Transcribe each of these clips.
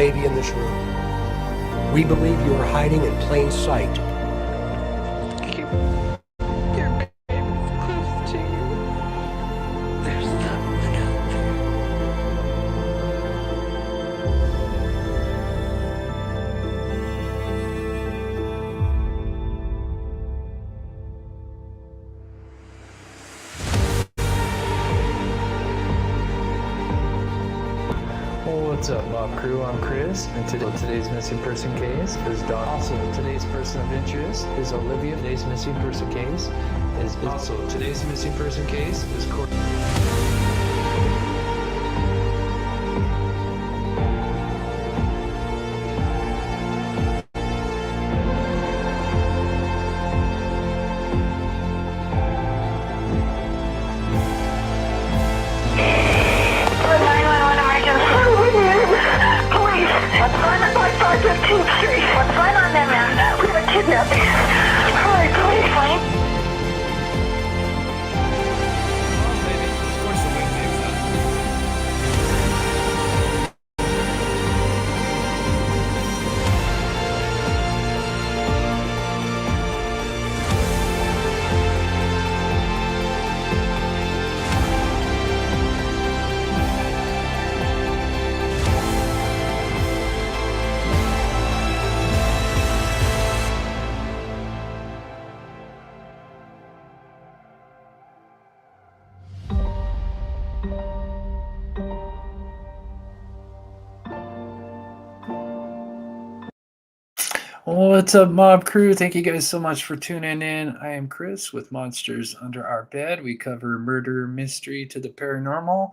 may be in this room. We believe you are hiding in plain sight. Keep your babies close to you. There's someone out there. What's up, Mob Crew? I'm Chris, and today's missing person case is Don. Also, today's person of interest is Olivia. Today's missing person case is Courtney. What's going on by 515th Street? What's going on there, man? We have a kidnapping. Hurry, please, Wayne. What's up, Mob Crew? Thank you guys so much for tuning in. I am Chris with Monsters Under Our Bed. We cover murder, mystery to the paranormal.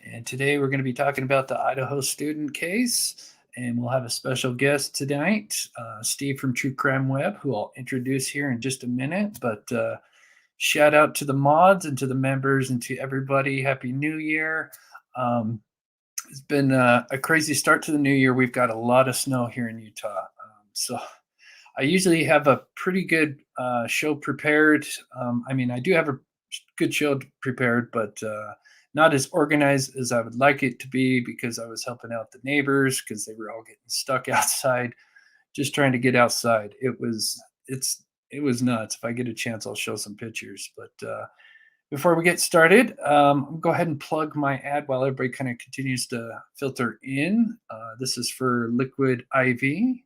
And today we're going to be talking about the Idaho student case. And we'll have a special guest tonight, Steve from True Crime Web, who I'll introduce here in just a minute. But shout out to the mods and to the members and to everybody. Happy New Year. It's been a crazy start to the new year. We've got a lot of snow here in Utah. So I usually have a pretty good show prepared. I do have a good show prepared, but not as organized as I would like it to be because I was helping out the neighbors because they were all getting stuck outside, just trying to get outside. It was nuts. If I get a chance, I'll show some pictures. But before we get started, I'll go ahead and plug my ad while everybody kind of continues to filter in. This is for Liquid IV.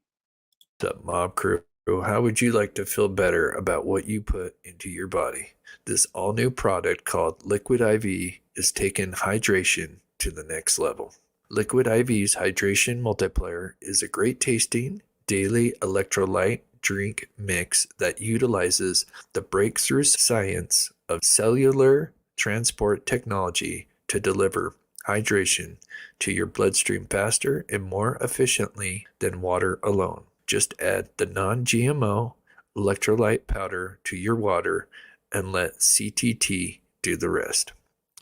What's up, Mob Crew? How would you like to feel better about what you put into your body? This all-new product called Liquid IV is taking hydration to the next level. Liquid IV's Hydration Multiplier is a great-tasting, daily electrolyte drink mix that utilizes the breakthrough science of cellular transport technology to deliver hydration to your bloodstream faster and more efficiently than water alone. Just add the non-GMO electrolyte powder to your water and let CTT do the rest.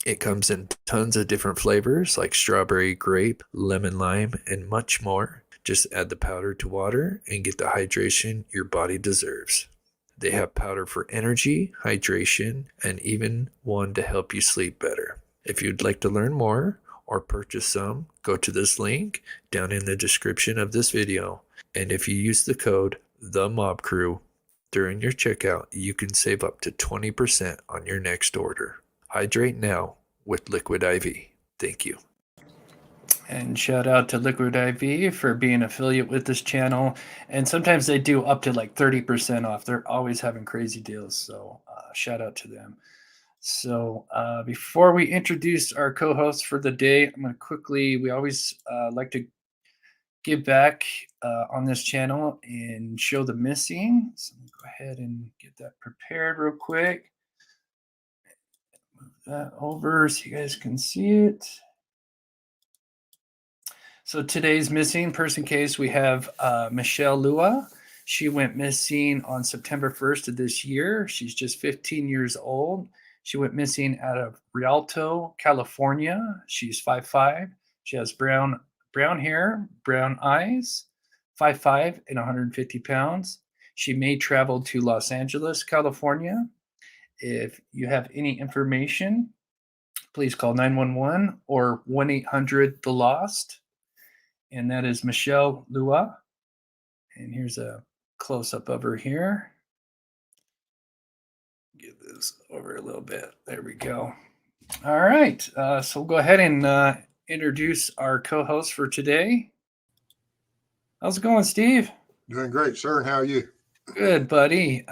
It comes in tons of different flavors like strawberry, grape, lemon, lime, and much more. Just add the powder to water and get the hydration your body deserves. They have powder for energy, hydration, and even one to help you sleep better. If you'd like to learn more or purchase some, go to this link down in the description of this video. And if you use the code THEMOBCREW during your checkout, you can save up to 20% on your next order. Hydrate now with Liquid IV. Thank you. And shout out to Liquid IV for being an affiliate with this channel. And sometimes they do up to like 30% off. They're always having crazy deals. So shout out to them. So before we introduce our co-hosts for the day, I'm going to quickly, we always like to give back on this channel and show the missing. So let me go ahead and get that prepared real quick. Move that over so you guys can see it. So today's missing person case, we have Michelle Lua. She went missing on September 1st of this year. She's just 15 years old. She went missing out of Rialto, California. She's 5'5". She has brown hair, brown eyes, 5'5" and 150 pounds. She may travel to Los Angeles, California. If you have any information, please call 911 or 1-800-THE-LOST. and that is Michelle Lua. And here's a close-up of her here. Get this over a little bit. There we go. All right. So we'll go ahead and introduce our co-host for today. How's it going, Steve? Doing great, sir. And how are you? Good, buddy.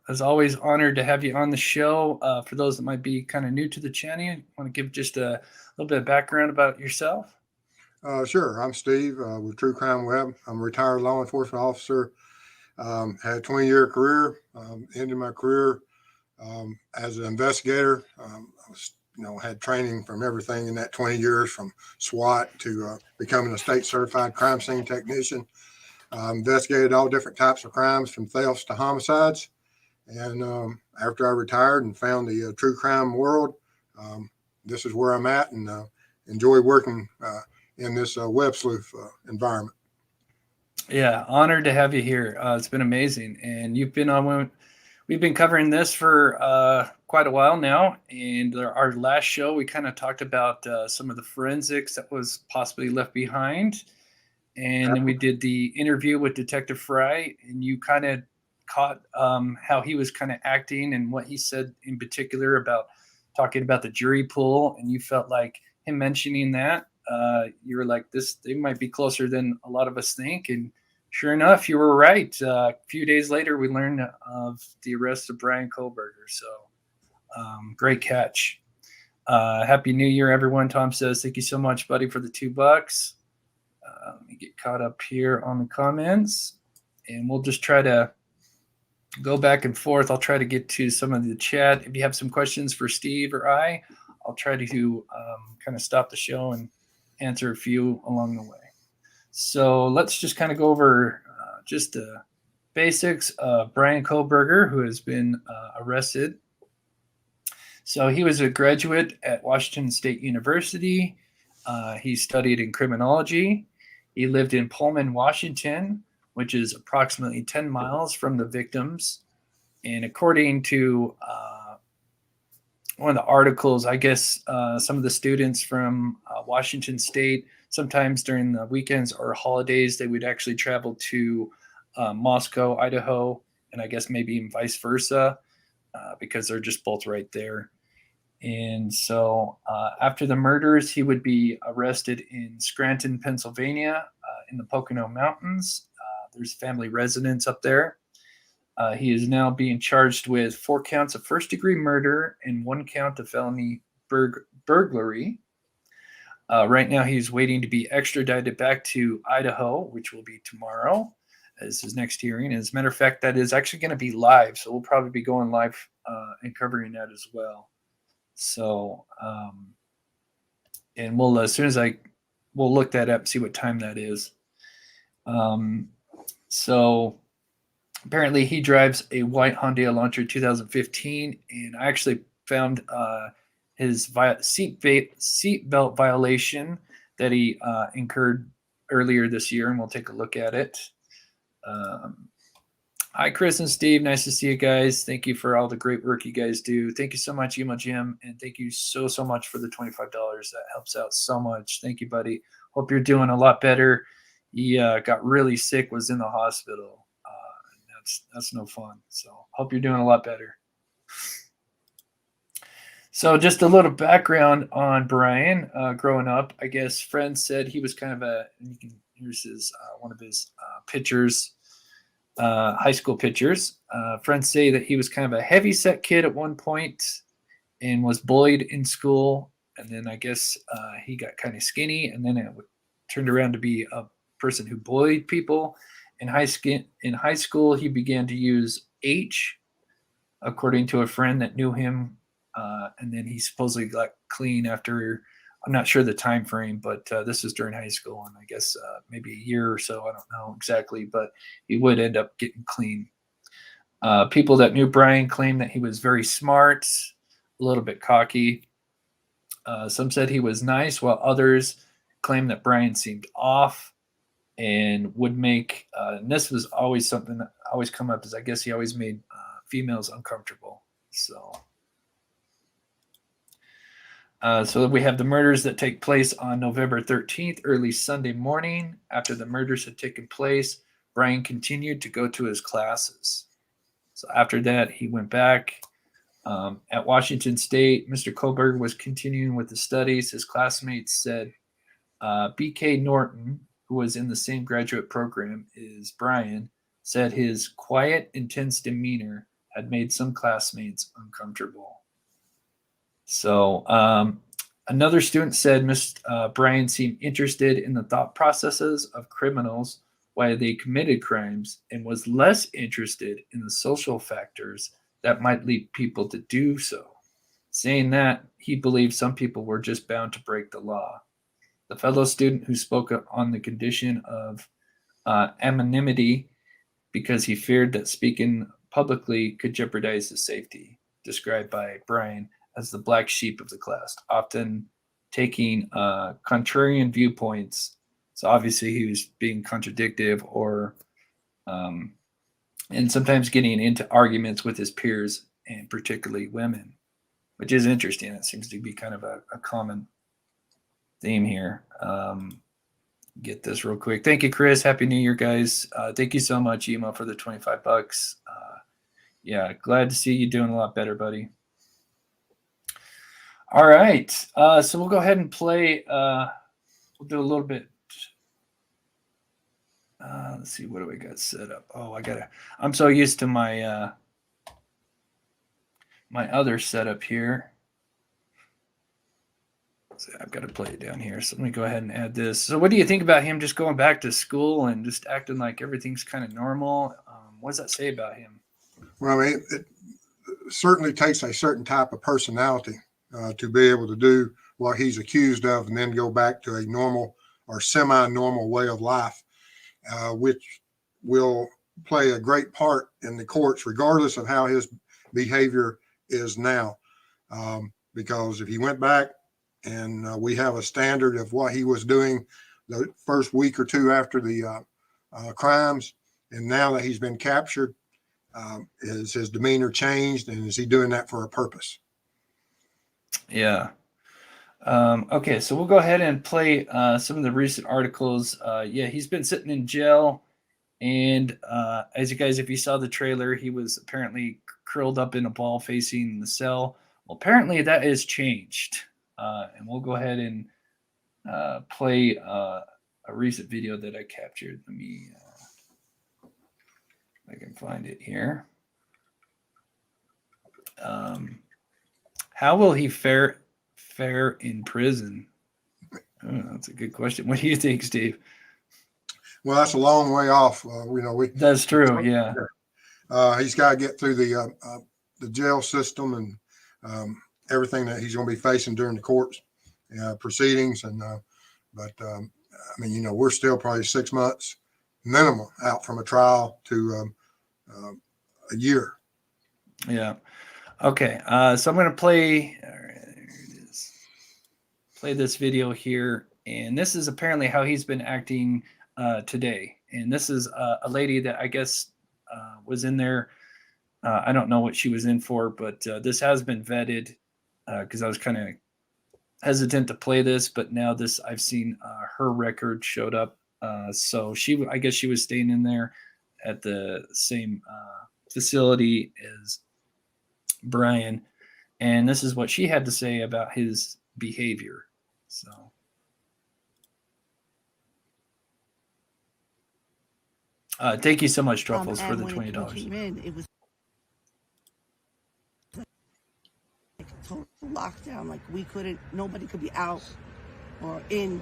As always, honored to have you on the show. For those that might be kind of new to the channel, you want to give just a little bit of background about yourself? Sure. I'm Steve with True Crime Web. I'm a retired law enforcement officer. Had a 20-year career. Ended my career as an investigator. I was, had training from everything in that 20 years, from SWAT to becoming a state certified crime scene technician. Investigated all different types of crimes, from thefts to homicides. And after I retired and found the true crime world, this is where I'm at, and enjoy working in this web sleuth environment. Yeah, honored to have you here. It's been amazing, and you've been on. We've been covering this for quite a while now, and our last show we kind of talked about some of the forensics that was possibly left behind, and then we did the interview with Detective Fry, and you kind of caught how he was kind of acting and what he said in particular about talking about the jury pool, and you felt like him mentioning that. You were like, they might be closer than a lot of us think. And sure enough, you were right. A few days later, we learned of the arrest of Bryan Kohberger. So great catch. Happy New Year, everyone. Tom says, thank you so much, buddy, for the $2. Let me get caught up here on the comments, and we'll just try to go back and forth. I'll try to get to some of the chat. If you have some questions for Steve or I'll try to kind of stop the show and answer a few along the way. So let's just kind of go over just the basics of Bryan Kohberger, who has been arrested. So he was a graduate at Washington State University. He studied in criminology. He lived in Pullman, Washington, which is approximately 10 miles from the victims. And according to one of the articles, I guess some of the students from Washington State, sometimes during the weekends or holidays, they would actually travel to Moscow, Idaho, and I guess maybe even vice versa, because they're just both right there. And so after the murders, he would be arrested in Scranton, Pennsylvania, in the Pocono Mountains. There's family residence up there. He is now being charged with 4 counts of first-degree murder and 1 count of felony burglary. Right now, he's waiting to be extradited back to Idaho, which will be tomorrow, as his next hearing. As a matter of fact, that is actually going to be live, so we'll probably be going live and covering that as well. So, and we'll as soon as we'll look that up, see what time that is. So apparently he drives a White Hyundai Elantra 2015, and I actually found his seatbelt violation that he incurred earlier this year, and we'll take a look at it. Hi, Chris and Steve. Nice to see you guys. Thank you for all the great work you guys do. Thank you so much, Emo Jim, and thank you so much for the $25. That helps out so much. Thank you, buddy. Hope you're doing a lot better. He got really sick, was in the hospital. That's no fun. So hope you're doing a lot better. So just a little background on Bryan. Growing up, I guess friends said he was kind of here's his one of his pictures, high school pictures. Friends say that he was kind of a heavy-set kid at one point and was bullied in school. And then I guess he got kind of skinny, and then it turned around to be a person who bullied people. In high school, he began to use H, according to a friend that knew him. And then he supposedly got clean after, I'm not sure the time frame, but this was during high school, and I guess maybe a year or so. I don't know exactly, but he would end up getting clean. People that knew Bryan claimed that he was very smart, a little bit cocky. Some said he was nice, while others claimed that Bryan seemed off and would make, and this was always something that always come up, is I guess he always made females uncomfortable. So So we have the murders that take place on November 13th, early Sunday morning. After the murders had taken place, Bryan continued to go to his classes. So after that, he went back. At Washington State, Mr. Kohberger was continuing with the studies. His classmates said B.K. Norton, who was in the same graduate program as Bryan, said his quiet, intense demeanor had made some classmates uncomfortable. So another student said Bryan seemed interested in the thought processes of criminals while they committed crimes and was less interested in the social factors that might lead people to do so, saying that he believed some people were just bound to break the law. The fellow student who spoke on the condition of anonymity because he feared that speaking publicly could jeopardize his safety, described by Bryan as the black sheep of the class, often taking contrarian viewpoints. So obviously he was being contradictive or and sometimes getting into arguments with his peers and particularly women, which is interesting. It seems to be kind of a common theme here. Get this real quick. Thank you, Chris. Happy New Year, guys. Thank you so much, Ema, for the $25. Yeah, glad to see you doing a lot better, buddy. All right. So we'll go ahead and play. We'll do a little bit. Let's see, what do we got set up? Oh, I'm so used to my my other setup here. So I've got to play it down here. So let me go ahead and add this. So what do you think about him just going back to school and just acting like everything's kind of normal? What does that say about him? Well, I mean, it certainly takes a certain type of personality to be able to do what he's accused of and then go back to a normal or semi-normal way of life, which will play a great part in the courts, regardless of how his behavior is now. Because if he went back and we have a standard of what he was doing the first week or two after the crimes, and now that he's been captured, is his demeanor changed, and is he doing that for a purpose? Yeah. Okay, so we'll go ahead and play some of the recent articles. Yeah, he's been sitting in jail, and as you guys, if you saw the trailer, he was apparently curled up in a ball facing the cell. Well, apparently that has changed, and we'll go ahead and play a recent video that I captured. Let me, if I can find it here. How will he fare in prison? Oh, that's a good question. What do you think, Steve? Well, that's a long way off. That's true. Yeah. He's got to get through the jail system and everything that he's going to be facing during the court proceedings. And but I mean, we're still probably 6 months minimum out from a trial to a year. Yeah. Okay. So I'm going to play. Play this video here, and this is apparently how he's been acting today. And this is a lady that I guess was in there. I don't know what she was in for, but this has been vetted because I was kind of hesitant to play this, but now I've seen her record showed up. So I guess she was staying in there at the same facility as Bryan, and this is what she had to say about his behavior. So thank you so much, Truffles, for the $20. It was like a total lockdown. Like nobody could be out or in,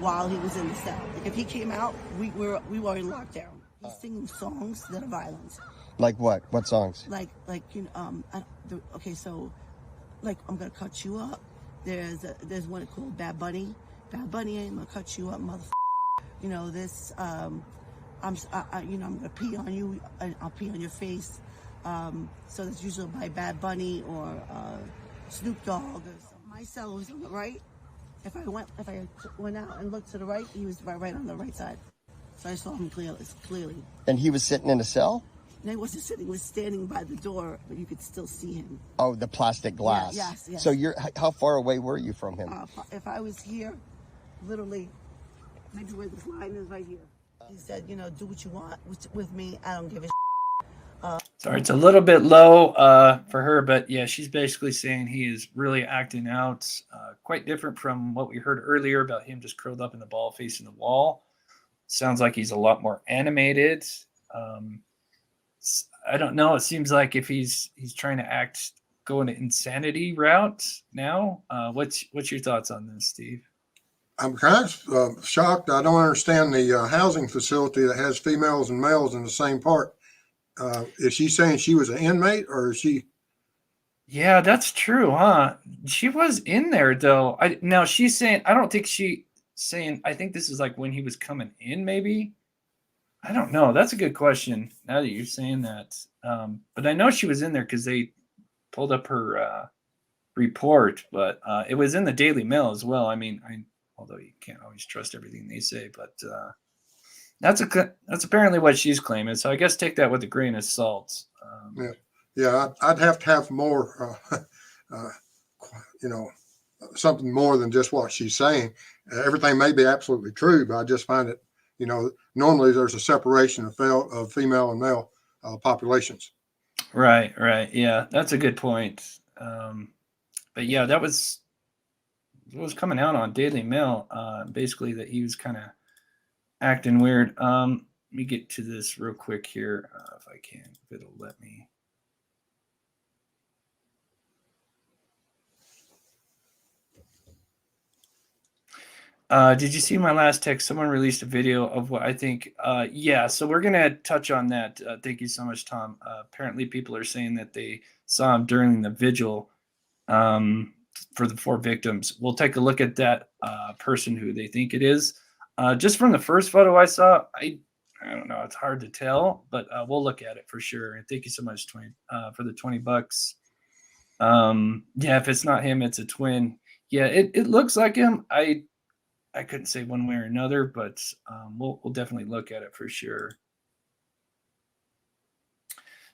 while he was in the cell. Like if he came out, we were in lockdown. He's singing songs that are violent. Like what? What songs? Okay, so like I'm gonna cut you up. There's one called Bad Bunny. Bad Bunny, I'm gonna cut you up, motherfucker. This I'm gonna pee on you and I'll pee on your face. So that's usually by Bad Bunny or Snoop Dogg or something. My cell was on the right. If I went out and looked to the right, he was right on the right side. So I saw him clearly. And he was sitting in a cell? And he wasn't sitting, he was standing by the door, but you could still see him. Oh, the plastic glass. Yes. So how far away were you from him? If I was here, literally, maybe where this line is right here. He said, do what you want with me. I don't give a Sorry, it's a little bit low for her, but yeah, she's basically saying he is really acting out, quite different from what we heard earlier about him just curled up in the ball facing the wall. Sounds like he's a lot more animated. I don't know. It seems like if he's trying to act, go an insanity route now. What's your thoughts on this, Steve? I'm kind of shocked. I don't understand the housing facility that has females and males in the same part. Is she saying she was an inmate, or is she? Yeah, that's true, huh? She was in there though. Now she's saying I don't think she saying I think this is like when he was coming in, maybe. I don't know. That's a good question. Now that you're saying that, but I know she was in there because they pulled up her report. But it was in the Daily Mail as well. I mean, although you can't always trust everything they say, but that's apparently what she's claiming. So I guess take that with a grain of salt. Yeah, I'd have to have more, something more than just what she's saying. Everything may be absolutely true, but I just find it, normally there's a separation of female and male populations. Right. Yeah, that's a good point. But yeah, that was what was coming out on Daily Mail. Basically, that he was kind of acting weird. Let me get to this real quick here, if I can, if it'll let me. Did you see my last text? Someone released a video of what I think. Yeah, so we're going to touch on that. Thank you so much, Tom. Apparently, people are saying that they saw him during the vigil for the 4 victims. We'll take a look at that person who they think it is. Just from the first photo I saw, I don't know. It's hard to tell, but we'll look at it for sure. And thank you so much, Twin, for the $20. Yeah, if it's not him, it's a twin. Yeah, it looks like him. I couldn't say one way or another, but we'll definitely look at it for sure.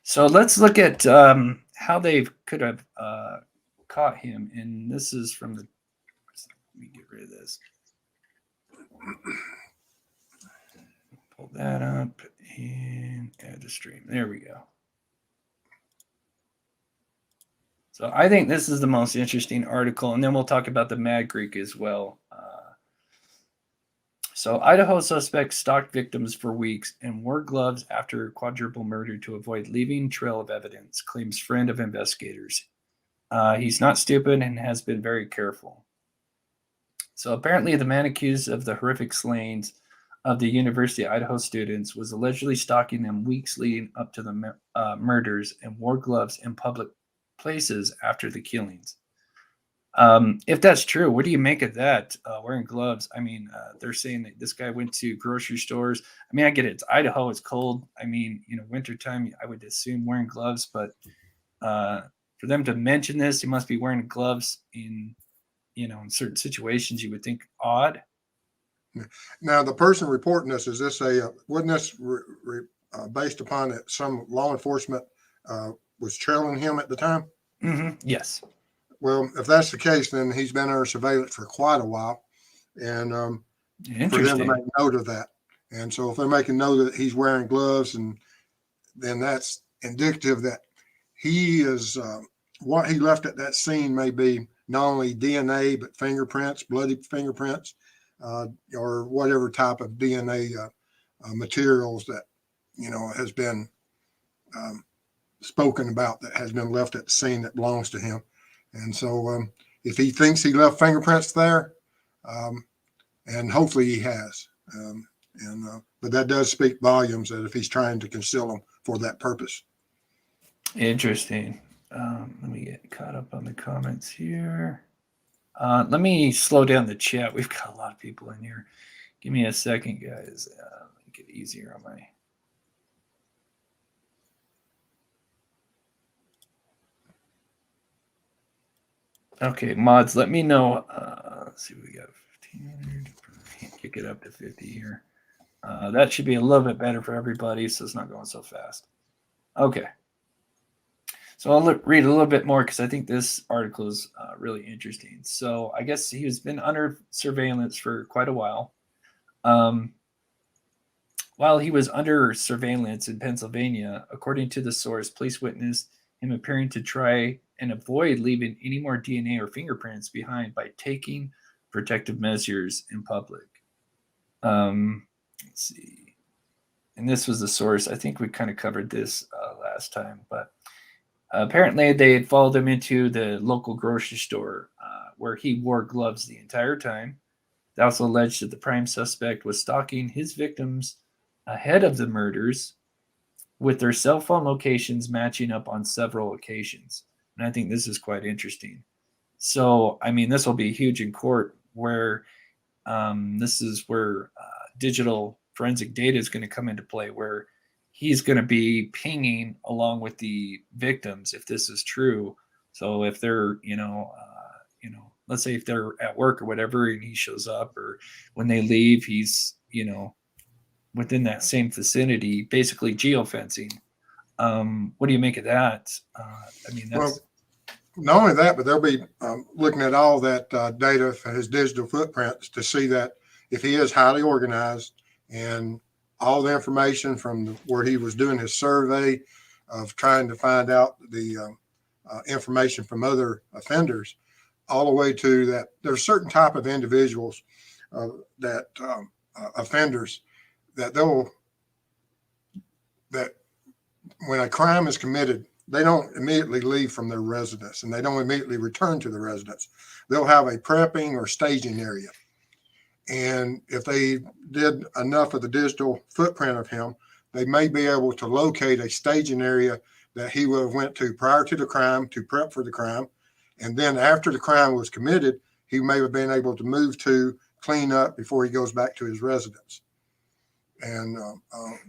So let's look at how they could have caught him. And this is from the. Let me get rid of this. Pull that up and add the stream. There we go. So I think this is the most interesting article, and then we'll talk about the Mad Greek as well. So Idaho suspects stalked victims for weeks and wore gloves after quadruple murder to avoid leaving trail of evidence, claims friend of investigators. He's not stupid and has been very careful. So apparently the man accused of the horrific slayings of the University of Idaho students was allegedly stalking them weeks leading up to the murders and wore gloves in public places after the killings. If that's true, what do you make of that? Wearing gloves. I mean, they're saying that this guy went to grocery stores. I mean, I get it. It's Idaho. It's cold. I mean, wintertime, I would assume wearing gloves, but for them to mention this, he must be wearing gloves in certain situations. You would think odd. Now, the person reporting this, is this wasn't this based upon that some law enforcement was trailing him at the time? Mm-hmm. Yes. Well, if that's the case, then he's been under surveillance for quite a while, and for them to make note of that. And so if they're making note that he's wearing gloves, and then that's indicative that he is what he left at that scene may be not only DNA, but fingerprints, bloody fingerprints, or whatever type of DNA materials that, has been spoken about that has been left at the scene that belongs to him. And so if he thinks he left fingerprints there, and hopefully he has, but that does speak volumes that if he's trying to conceal them for that purpose. Interesting. Let me get caught up on the comments here. Let me slow down the chat. We've got a lot of people in here. Give me a second, guys. Make it easier on my. Okay, mods, let me know. Let's see, we got 1,500. Kick it up to 50 here. That should be a little bit better for everybody, so it's not going so fast. Okay. So I'll read a little bit more because I think this article is really interesting. So I guess he has been under surveillance for quite a while. While he was under surveillance in Pennsylvania, according to the source, police witnessed him appearing to try and avoid leaving any more DNA or fingerprints behind by taking protective measures in public. Let's see. And this was the source. I think we kind of covered this last time, but apparently they had followed him into the local grocery store where he wore gloves the entire time. They also alleged that the prime suspect was stalking his victims ahead of the murders, with their cell phone locations matching up on several occasions. And I think this is quite interesting. So, I mean, this will be huge in court where this is where digital forensic data is going to come into play, where he's going to be pinging along with the victims if this is true. So if they're, let's say if they're at work or whatever, and he shows up, or when they leave, he's, within that same vicinity, basically geofencing. What do you make of that? I mean, that's. Well, not only that, but they'll be looking at all that data for his digital footprints to see that if he is highly organized and all the information from where he was doing his survey of trying to find out the information from other offenders, all the way to that there's certain type of individuals that offenders that when a crime is committed, they don't immediately leave from their residence and they don't immediately return to the residence. They'll have a prepping or staging area. And if they did enough of the digital footprint of him, they may be able to locate a staging area that he would have went to prior to the crime to prep for the crime. And then after the crime was committed, he may have been able to move to clean up before he goes back to his residence. And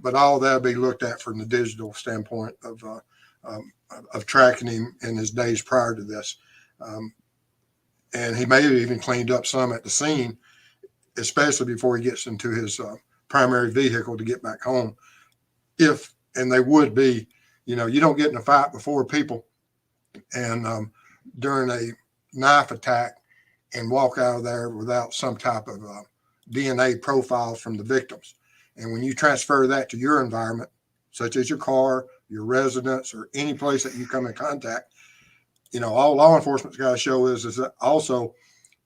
but all that'll be looked at from the digital standpoint of tracking him in his days prior to this. And he may have even cleaned up some at the scene, especially before he gets into his primary vehicle to get back home. And they would be, you don't get in a fight before people and during a knife attack and walk out of there without some type of DNA profile from the victims. And when you transfer that to your environment, such as your car, your residence, or any place that you come in contact, all law enforcement's got to show is that also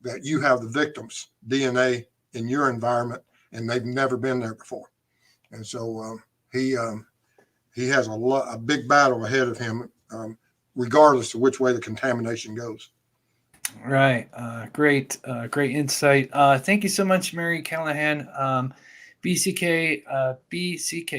that you have the victim's DNA in your environment and they've never been there before. And so he has a big battle ahead of him, regardless of which way the contamination goes. Right. Great insight. Thank you so much, Mary Callahan. BCK,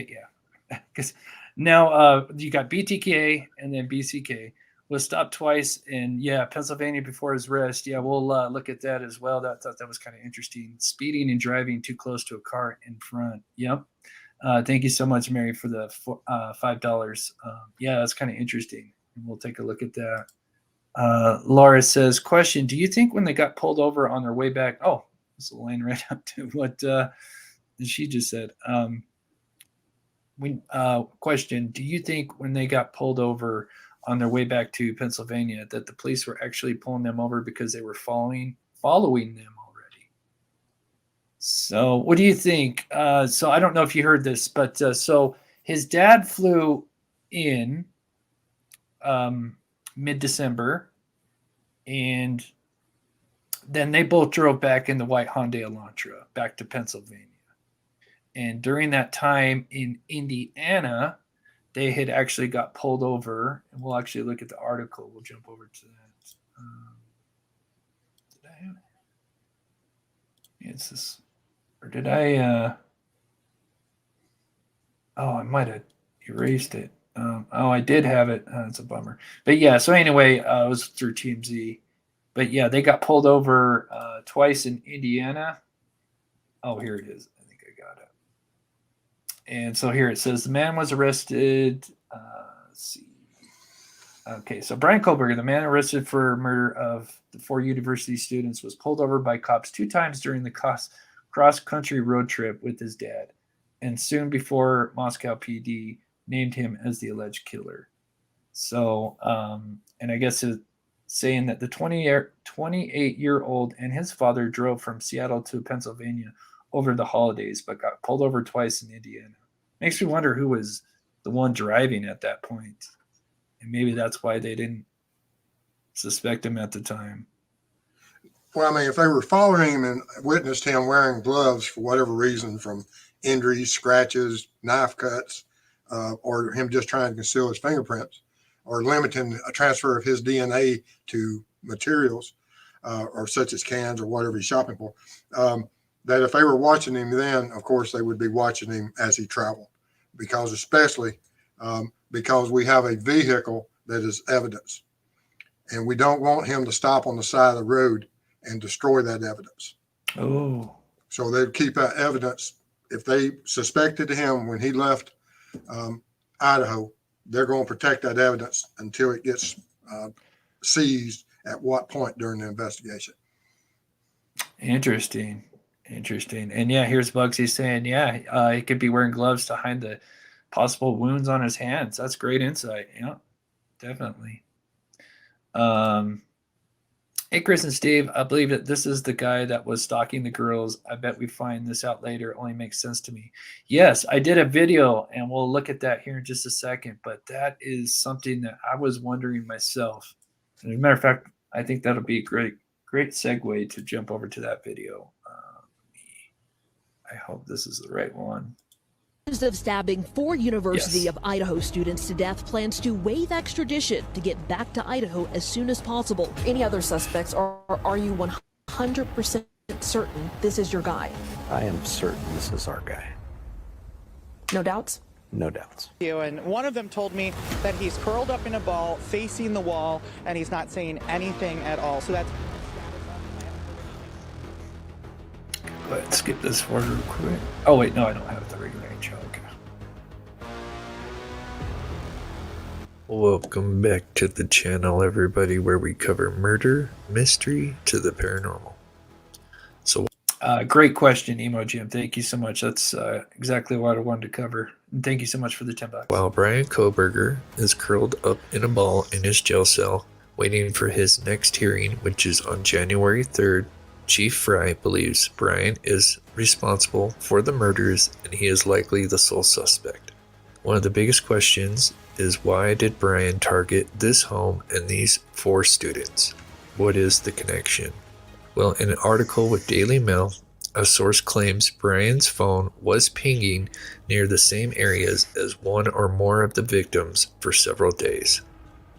yeah. Because now you got BTK and then BCK. Was stopped twice in, Pennsylvania before his arrest. Yeah, we'll look at that as well. I thought that was kind of interesting. Speeding and driving too close to a car in front. Yep. Thank you so much, Mary, for the $5. Yeah, that's kind of interesting. We'll take a look at that. Laura says, question, do you think when they got pulled over on their way back, this will line right up to what she just said. Question, do you think when they got pulled over on their way back to Pennsylvania that the police were actually pulling them over because they were following them already? So what do you think? So I don't know if you heard this, but so his dad flew in mid-December, and then they both drove back in the White Hyundai Elantra back to Pennsylvania. And during that time in Indiana, they had actually got pulled over. And we'll actually look at the article. We'll jump over to that. Did I have it? It's this. Or did I? I might have erased it. I did have it. It's a bummer. But yeah, so anyway, it was through TMZ. But yeah, they got pulled over twice in Indiana. Oh, here it is. I think I got it. And so here it says the man was arrested. Let's see. Okay, so Bryan Kohberger, the man arrested for murder of the 4 university students, was pulled over by cops 2 times during the cross-country road trip with his dad. And soon before Moscow PD named him as the alleged killer. So, and I guess it's saying that the 28-year-old and his father drove from Seattle to Pennsylvania over the holidays, but got pulled over twice in Indiana. Makes me wonder who was the one driving at that point. And maybe that's why they didn't suspect him at the time. Well, I mean, if they were following him and witnessed him wearing gloves for whatever reason, from injuries, scratches, knife cuts, or him just trying to conceal his fingerprints, or limiting a transfer of his DNA to materials, or such as cans or whatever he's shopping for, that if they were watching him then, of course, they would be watching him as he traveled, because especially because we have a vehicle that is evidence, and we don't want him to stop on the side of the road and destroy that evidence. Oh. So they'd keep that evidence. If they suspected him when he left Idaho, they're going to protect that evidence until it gets seized at what point during the investigation. Interesting. And yeah, here's Bugsy saying, yeah, he could be wearing gloves to hide the possible wounds on his hands. That's great insight. Yeah, definitely. Hey, Chris and Steve, I believe that this is the guy that was stalking the girls. I bet we find this out later. It only makes sense to me. Yes, I did a video, and we'll look at that here in just a second, but that is something that I was wondering myself. And as a matter of fact, I think that'll be a great segue to jump over to that video. I hope this is the right one. Accused of stabbing 4 University of Idaho students to death, plans to waive extradition to get back to Idaho as soon as possible. Any other suspects, or are you 100% certain this is your guy? I am certain this is our guy. No doubts? No doubts. And one of them told me that he's curled up in a ball facing the wall and he's not saying anything at all. So that's... Go ahead and skip this forward real quick. Oh, wait, no, I don't have the regular intro. Okay. Welcome back to the channel, everybody, where we cover murder, mystery to the paranormal. So, great question, Emo Jim. Thank you so much. That's exactly what I wanted to cover. And thank you so much for the $10. While Bryan Kohberger is curled up in a ball in his jail cell, waiting for his next hearing, which is on January 3rd, Chief Fry believes Bryan is responsible for the murders and he is likely the sole suspect. One of the biggest questions is, why did Bryan target this home and these 4 students? What is the connection? Well, in an article with Daily Mail, a source claims Bryan's phone was pinging near the same areas as one or more of the victims for several days,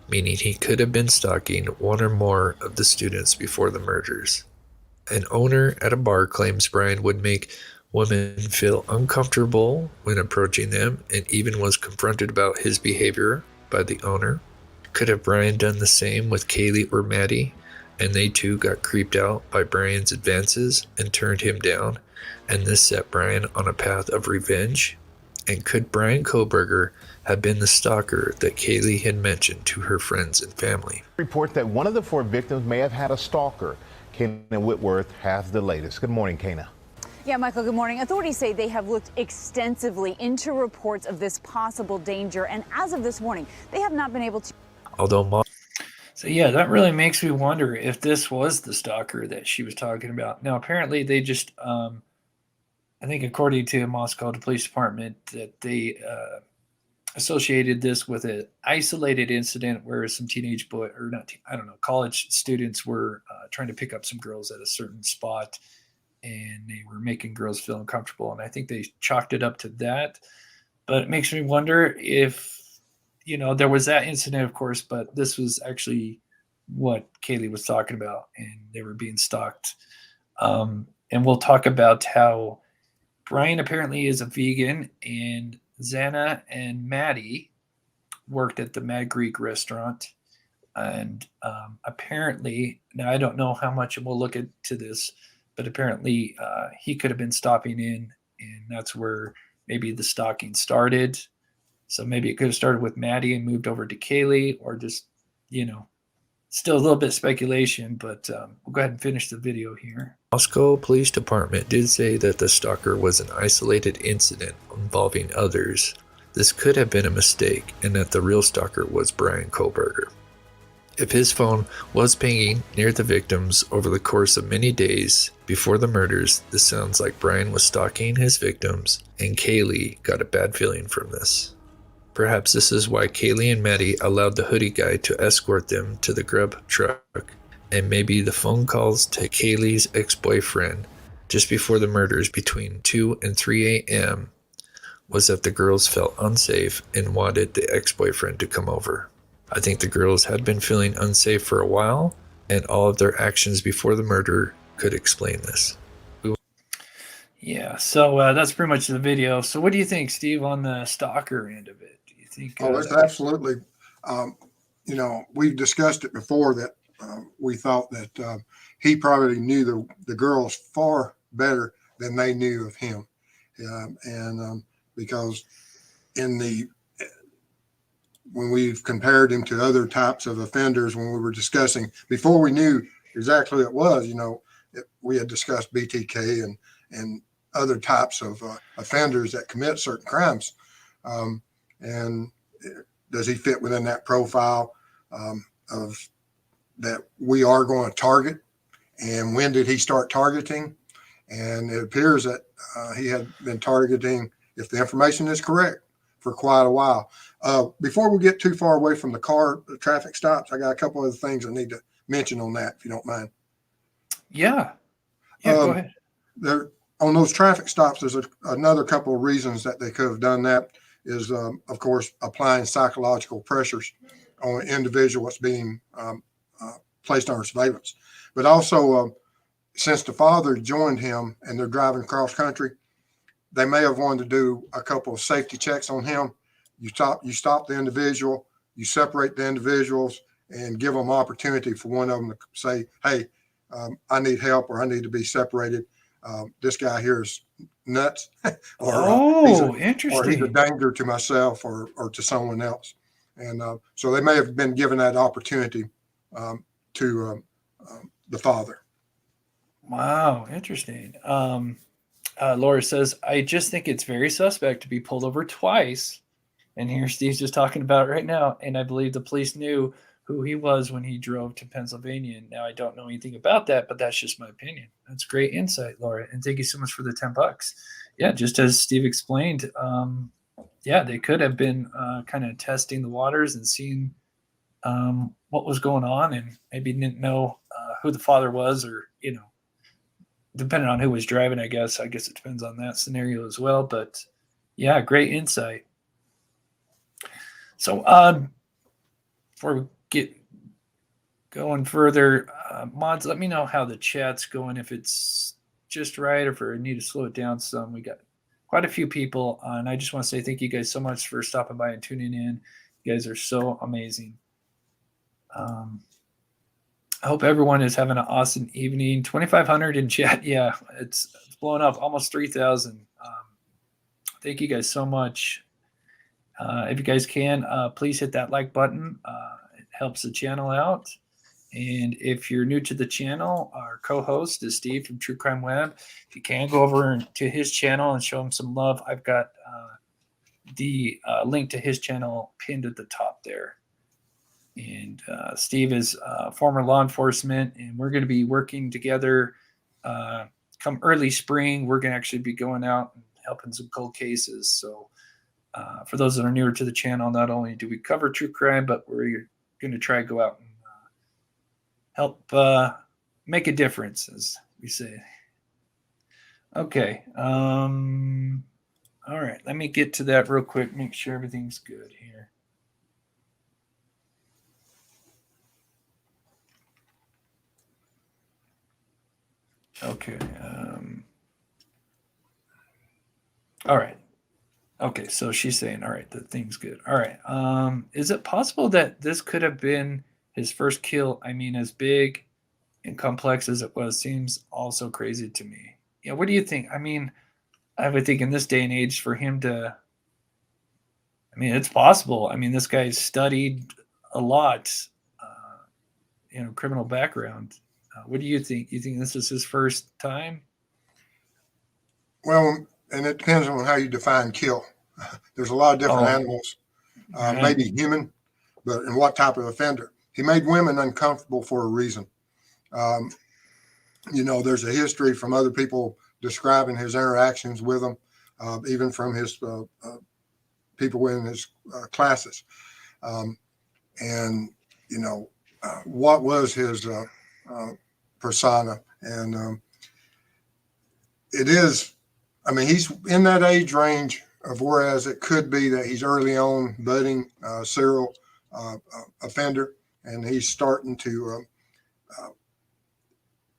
meaning he could have been stalking one or more of the students before the murders. An owner at a bar claims Bryan would make women feel uncomfortable when approaching them, and even was confronted about his behavior by the owner. Could have Bryan done the same with Kaylee or Maddie, and they too got creeped out by Bryan's advances and turned him down, and this set Bryan on a path of revenge? And could Bryan Kohberger have been the stalker that Kaylee had mentioned to her friends and family? Report that one of the 4 victims may have had a stalker. Kana Whitworth has the latest. Good morning, Kana. Yeah, Michael, good morning. Authorities say they have looked extensively into reports of this possible danger, and as of this morning, they have not been able to... So yeah, that really makes me wonder if this was the stalker that she was talking about. Now, apparently they just, I think according to Moscow Police Department, that they associated this with an isolated incident where some teenage boy, or not, I don't know, college students were trying to pick up some girls at a certain spot, and they were making girls feel uncomfortable. And I think they chalked it up to that. But it makes me wonder if, there was that incident, of course, but this was actually what Kaylee was talking about, and they were being stalked. And we'll talk about how Bryan apparently is a vegan, and Xana and Maddie worked at the Mad Greek restaurant. And apparently, now I don't know how much, and we'll look into this, but apparently he could have been stopping in, and that's where maybe the stalking started. So maybe it could have started with Maddie and moved over to Kaylee, or just, still a little bit of speculation, but we'll go ahead and finish the video here. Moscow Police Department did say that the stalker was an isolated incident involving others, this could have been a mistake and that the real stalker was Bryan Kohberger. If his phone was pinging near the victims over the course of many days before the murders, this sounds like Bryan was stalking his victims and Kaylee got a bad feeling from this. Perhaps this is why Kaylee and Maddie allowed the hoodie guy to escort them to the grub truck, and maybe the phone calls to Kaylee's ex-boyfriend just before the murders between 2 and 3 a.m. was that the girls felt unsafe and wanted the ex-boyfriend to come over. I think the girls had been feeling unsafe for a while, and all of their actions before the murder could explain this. Yeah, so that's pretty much the video. So what do you think, Steve, on the stalker end of it? Do you think? Oh, it's absolutely. We've discussed it before that we thought that he probably knew the girls far better than they knew of him, because when we've compared him to other types of offenders, when we were discussing before we knew exactly who it was, we had discussed BTK and other types of offenders that commit certain crimes. And does he fit within that profile of that we are going to target? And when did he start targeting? And it appears that he had been targeting, if the information is correct, for quite a while. Before we get too far away from the traffic stops, I got a couple other things I need to mention on that, if you don't mind. Yeah. Go ahead. On those traffic stops, there's another couple of reasons that they could have done that is, of course, applying psychological pressures on an individual that's being placed under surveillance. But also, since the father joined him and they're driving cross country, they may have wanted to do a couple of safety checks on him. You stop the individual, you separate the individuals, and give them opportunity for one of them to say, "Hey, I need help, or I need to be separated. This guy here is nuts, or interesting, or he's a danger to myself or to someone else." And so they may have been given that opportunity to the father. Wow, interesting. Laura says, I just think it's very suspect to be pulled over twice. And here Steve's just talking about it right now. And I believe the police knew who he was when he drove to Pennsylvania. Now, I don't know anything about that, but that's just my opinion. That's great insight, Laura. And thank you so much for the $10. Yeah, just as Steve explained, they could have been kind of testing the waters and seeing what was going on, and maybe didn't know who the father was, or, depending on who was driving, I guess it depends on that scenario as well. But yeah, great insight. So before we get going further, mods, let me know how the chat's going, if it's just right or if I need to slow it down some. We got quite a few people on. I just want to say thank you guys so much for stopping by and tuning in. You guys are so amazing. I hope everyone is having an awesome evening. 2,500 in chat. Yeah, it's blowing up, almost 3,000. Thank you guys so much. If you guys can, please hit that like button. It helps the channel out. And if you're new to the channel, our co-host is Steve from True Crime Web. If you can, go over to his channel and show him some love. I've got the link to his channel pinned at the top there. And Steve is former law enforcement, and we're going to be working together come early spring. We're going to actually be going out and helping some cold cases. So for those that are newer to the channel, not only do we cover true crime, but we're going to try to go out and help make a difference, as we say. Okay. All right. Let me get to that real quick. Make sure everything's good here. Okay. All right. Okay. So she's saying, all right, the thing's good. All right. Is it possible that this could have been his first kill? I mean, as big and complex as it was, seems also crazy to me. Yeah. What do you think? I mean, I would think in this day and age for him to, I mean, it's possible. I mean, this guy's studied a lot, criminal background. What do you think? You think this is his first time? Well, and it depends on how you define kill. There's a lot of different Oh. animals, Right. maybe human, but in what type of offender. He made women uncomfortable for a reason. There's a history from other people describing his interactions with them, even from his people in his classes. What was his persona? And it is, he's in that age range of whereas it could be that he's early on budding serial offender, and he's starting to,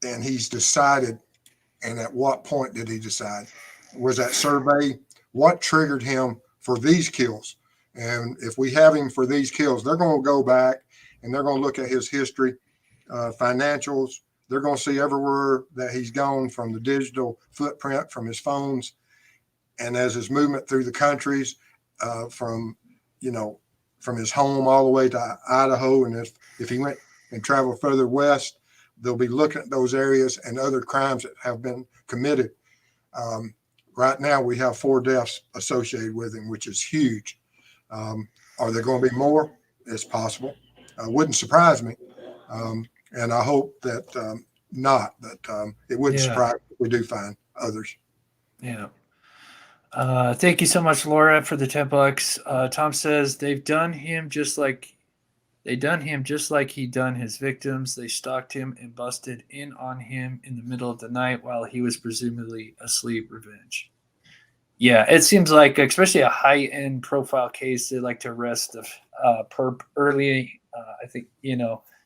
and he's decided. And at what point did he decide? Was that survey? What triggered him for these kills? And if we have him for these kills, they're going to go back and they're going to look at his history, financials. They're going to see everywhere that he's gone from the digital footprint from his phones, and as his movement through the countries, from his home all the way to Idaho. And if he went and traveled further west, they'll be looking at those areas and other crimes that have been committed. Right now, we have 4 deaths associated with him, which is huge. Are there going to be more? It's possible. Wouldn't surprise me. And I hope that not, but it wouldn't surprise me if we do find others. Yeah. Thank you so much, Laura, for the $10. Tom says they've done him just like he done his victims. They stalked him and busted in on him in the middle of the night while he was presumably asleep. Revenge. Yeah, it seems like, especially a high-end profile case, they like to arrest the perp early. I think,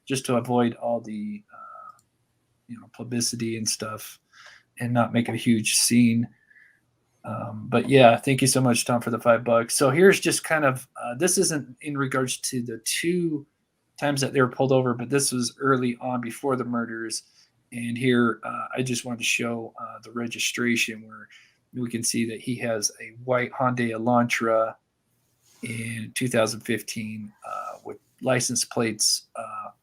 just to avoid all the publicity and stuff and not make a huge scene. But yeah, thank you so much, Tom, for the $5. So here's just kind of, this isn't in regards to the 2 times that they were pulled over, but this was early on before the murders. And here, I just wanted to show the registration where we can see that he has a White Hyundai Elantra in 2015 with license plates.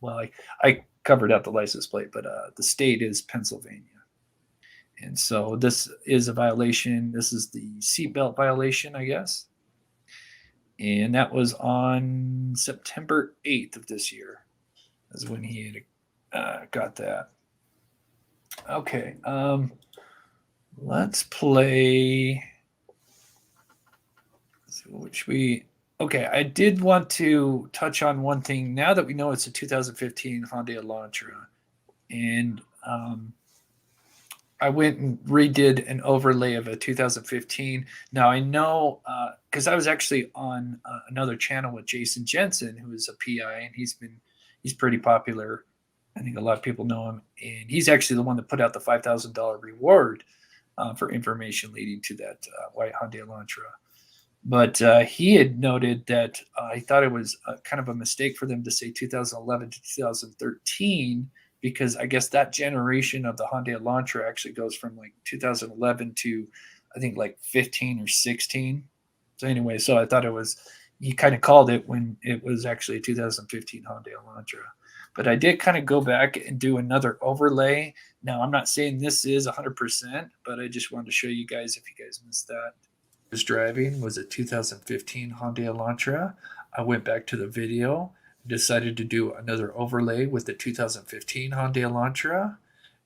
I covered out the license plate, but the state is Pennsylvania. And so this is a violation. This is the seatbelt violation, I guess. And that was on September 8th of this year. Is when he had got that. Okay. Let's play. Okay, I did want to touch on one thing. Now that we know it's a 2015 Hyundai Elantra, and I went and redid an overlay of a 2015. Now I know because I was actually on another channel with Jason Jensen, who is a PI, and he's pretty popular. I think a lot of people know him, and he's actually the one that put out the $5,000 reward for information leading to that White Hyundai Elantra. But he had noted that he thought it was kind of a mistake for them to say 2011 to 2013. Because I guess that generation of the Hyundai Elantra actually goes from like 2011 to I think like 15 or 16. So anyway, so I thought he kind of called it when it was actually a 2015 Hyundai Elantra. But I did kind of go back and do another overlay. Now, I'm not saying this is 100%, but I just wanted to show you guys if you guys missed that. Was driving was a 2015 Hyundai Elantra. I went back to the video, decided to do another overlay with the 2015 Hyundai Elantra.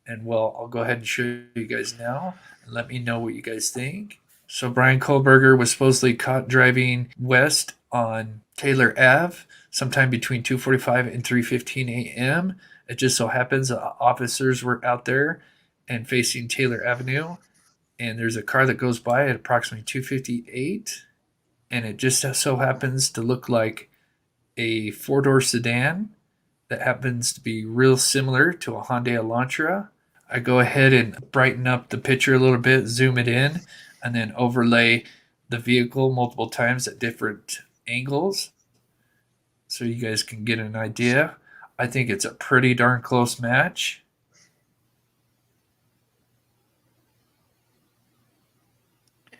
And well, I'll go ahead and show you guys now and let me know what you guys think. So Bryan Kohberger was supposedly caught driving west on Taylor Ave sometime between 2:45 and 3:15 a.m. It just so happens officers were out there and facing Taylor Avenue, and there's a car that goes by at approximately 2:58, and it just so happens to look like a 4-door sedan that happens to be real similar to a Hyundai Elantra. I go ahead and brighten up the picture a little bit, zoom it in, and then overlay the vehicle multiple times at different angles so you guys can get an idea. I think it's a pretty darn close match. I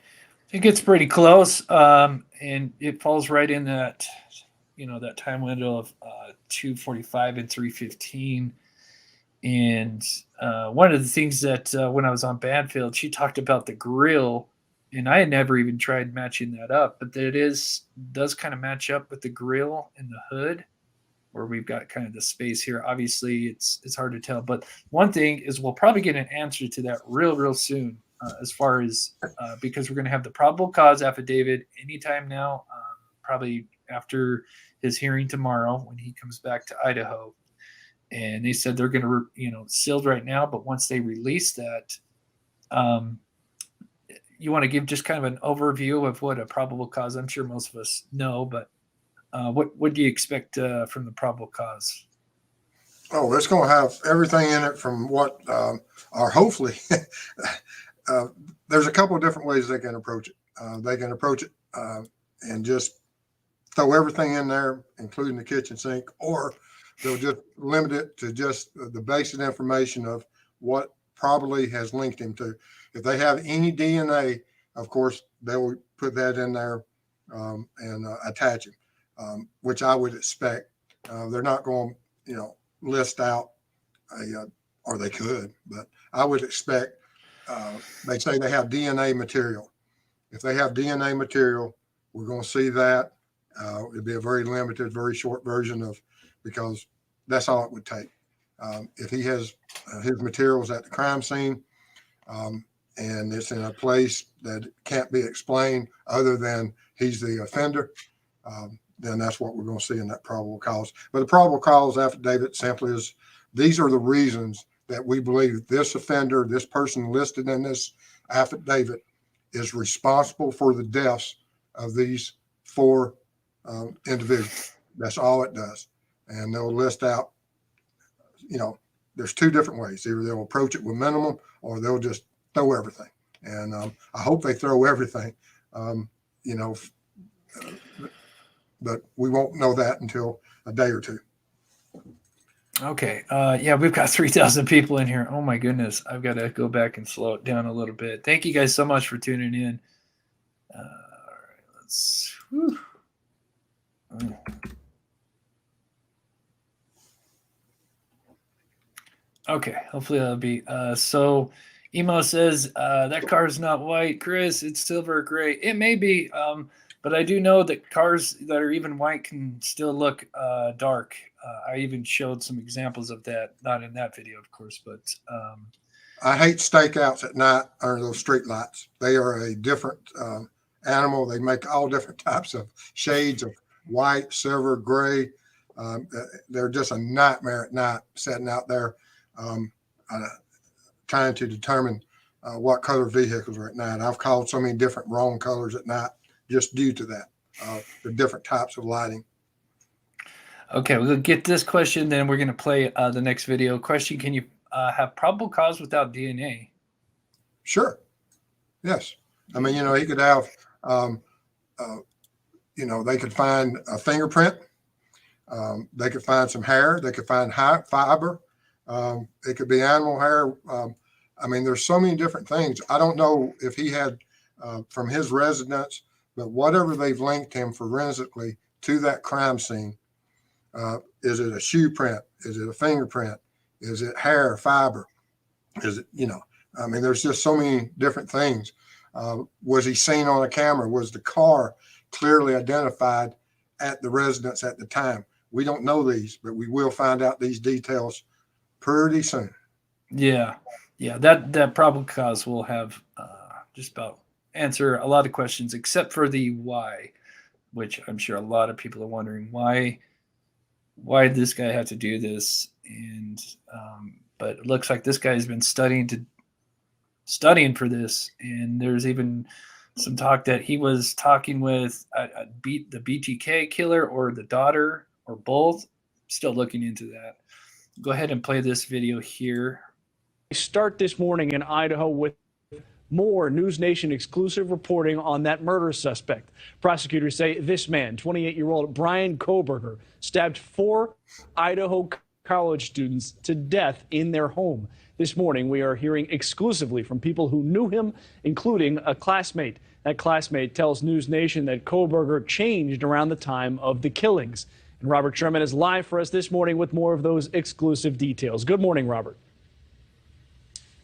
think it's pretty close, and it falls right in that, that time window of 2:45 and 3:15. And one of the things that when I was on Banfield, she talked about the grill And I had never even tried matching that up, but does kind of match up with the grill and the hood, where we've got kind of the space here. Obviously, it's hard to tell, but one thing is we'll probably get an answer to that real soon, as far as because we're going to have the probable cause affidavit anytime now, probably after his hearing tomorrow when he comes back to Idaho. And they said they're going to, sealed right now, but once they release that, you want to give just kind of an overview of what a probable cause? I'm sure most of us know, but what do you expect from the probable cause? Oh, it's going to have everything in it from what, or hopefully, there's a couple of different ways they can approach it. They can approach it and just throw everything in there, including the kitchen sink, or they'll just limit it to just the basic information of what probably has linked him to. If they have any DNA, of course, they will put that in there and attach him, which I would expect. They're not going to, list out or they could, but I would expect they say they have DNA material. If they have DNA material, we're going to see that. It'd be a very limited, very short version of, because that's all it would take. If he has his materials at the crime scene and it's in a place that can't be explained other than he's the offender, then that's what we're going to see in that probable cause. But the probable cause affidavit simply is, these are the reasons that we believe this offender, this person listed in this affidavit, is responsible for the deaths of these 4 individuals. That's all it does. And they'll list out, there's 2 different ways. Either they'll approach it with minimum or they'll just throw everything. And I hope they throw everything, but we won't know that until a day or 2. Okay. Yeah, we've got 3,000 people in here. Oh my goodness. I've got to go back and slow it down a little bit. Thank you guys so much for tuning in. All right, let's. Whew. Oh. Okay, hopefully that'll be so. Emo says that car is not white, Chris. It's silver gray. It may be, but I do know that cars that are even white can still look dark. I even showed some examples of that, not in that video, of course, but I hate stakeouts at night under those street lights. They are a different animal. They make all different types of shades of white, silver, gray. They're just a nightmare at night sitting out there trying to determine what color vehicles are at night. I've called so many different wrong colors at night just due to that, the different types of lighting. Okay, we'll get this question, then we're going to play the next video. Question, can you have probable cause without DNA? Sure. Yes. I mean, he could have, they could find a fingerprint. They could find some hair. They could find fiber. It could be animal hair. I mean, there's so many different things. I don't know if he had from his residence, but whatever they've linked him forensically to that crime scene, is it a shoe print? Is it a fingerprint? Is it hair, fiber? Is it, I mean, there's just so many different things. Was he seen on a camera? Was the car clearly identified at the residence at the time? We don't know these, but we will find out these details pretty soon. Yeah. That probable cause will have just about answer a lot of questions, except for the why, which I'm sure a lot of people are wondering why did this guy have to do this? And but it looks like this guy has been studying for this, and there's even some talk that he was talking with the BTK killer or the daughter or both. Still looking into that. Go ahead and play this video here. Start this morning in Idaho with more News Nation exclusive reporting on that murder suspect. Prosecutors say this man, 28-year-old Bryan Kohberger, stabbed 4 Idaho college students to death in their home. This morning, we are hearing exclusively from people who knew him, including a classmate. That classmate tells News Nation that Kohberger changed around the time of the killings. And Robert Sherman is live for us this morning with more of those exclusive details. Good morning, Robert.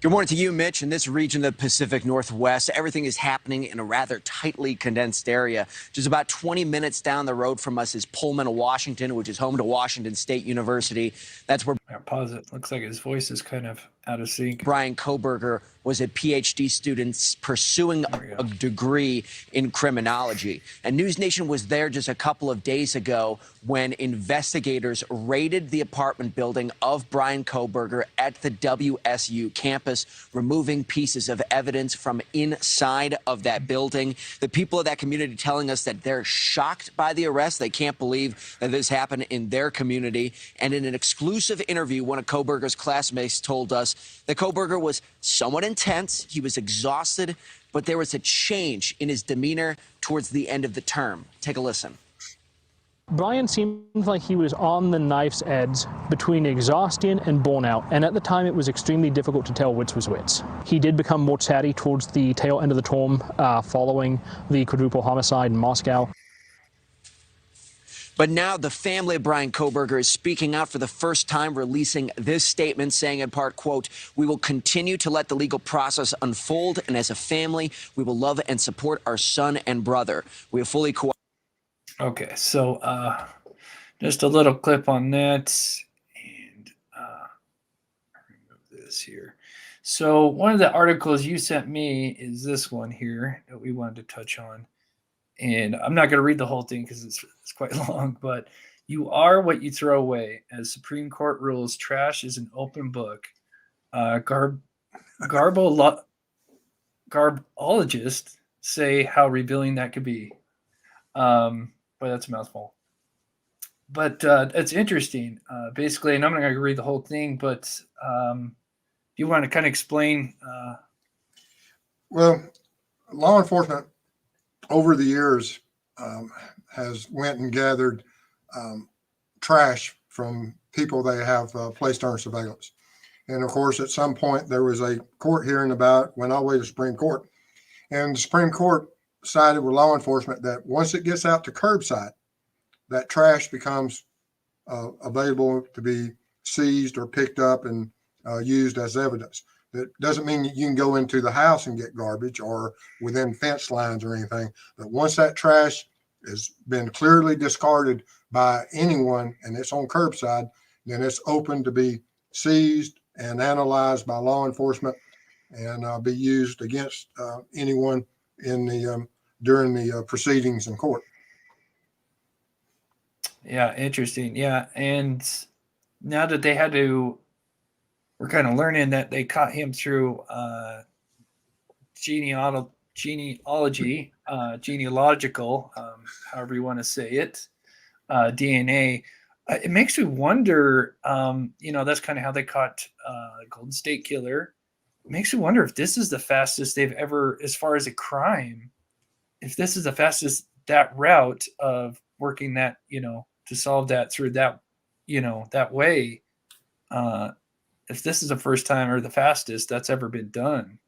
Good morning to you, Mitch. In this region of the Pacific Northwest, everything is happening in a rather tightly condensed area. Just about 20 minutes down the road from us is Pullman, Washington, which is home to Washington State University. That's where pause it. Looks like his voice is kind of out of sync. Bryan Kohberger was a PhD student pursuing a degree in criminology. And News Nation was there just a couple of days ago when investigators raided the apartment building of Bryan Kohberger at the WSU campus, removing pieces of evidence from inside of that building. The people of that community telling us that they're shocked by the arrest. They can't believe that this happened in their community. And in an exclusive interview, one of Kohberger's classmates told us that Kohberger was somewhat intense. He was exhausted, but there was a change in his demeanor towards the end of the term. Take a listen. Bryan seemed like he was on the knife's edge between exhaustion and burnout, and at the time it was extremely difficult to tell which was which. He did become more chatty towards the tail end of the term following the quadruple homicide in Moscow. But now the family of Bryan Kohberger is speaking out for the first time, releasing this statement saying in part, quote, "We will continue to let the legal process unfold, and as a family, we will love and support our son and brother. We have fully cooperated." Okay, so just a little clip on that, and remove this here. So one of the articles you sent me is this one here that we wanted to touch on. And I'm not going to read the whole thing because it's quite long, but you are what you throw away. As Supreme Court rules, trash is an open book. Garbologists say how revealing that could be. Boy, that's a mouthful. But it's interesting. Basically, and I'm not going to read the whole thing, but you want to kind of explain? Well, law enforcement over the years has went and gathered trash from people they have placed under surveillance. And of course, at some point there was a court hearing about it, went all the way to Supreme Court. And the Supreme Court sided with law enforcement that once it gets out to curbside, that trash becomes available to be seized or picked up and used as evidence. That doesn't mean you can go into the house and get garbage or within fence lines or anything. But once that trash has been clearly discarded by anyone and it's on curbside, then it's open to be seized and analyzed by law enforcement and be used against anyone in the during the proceedings in court. Yeah, interesting. Yeah, and now that they had to, we're kind of learning that they caught him through genealogical, however you want to say it, DNA. It makes me wonder, that's kind of how they caught Golden State Killer. It makes me wonder if this is the fastest they've ever, as far as a crime, if this is the fastest, that route of working that, to solve that through that, that way. If this is the first time or the fastest that's ever been done.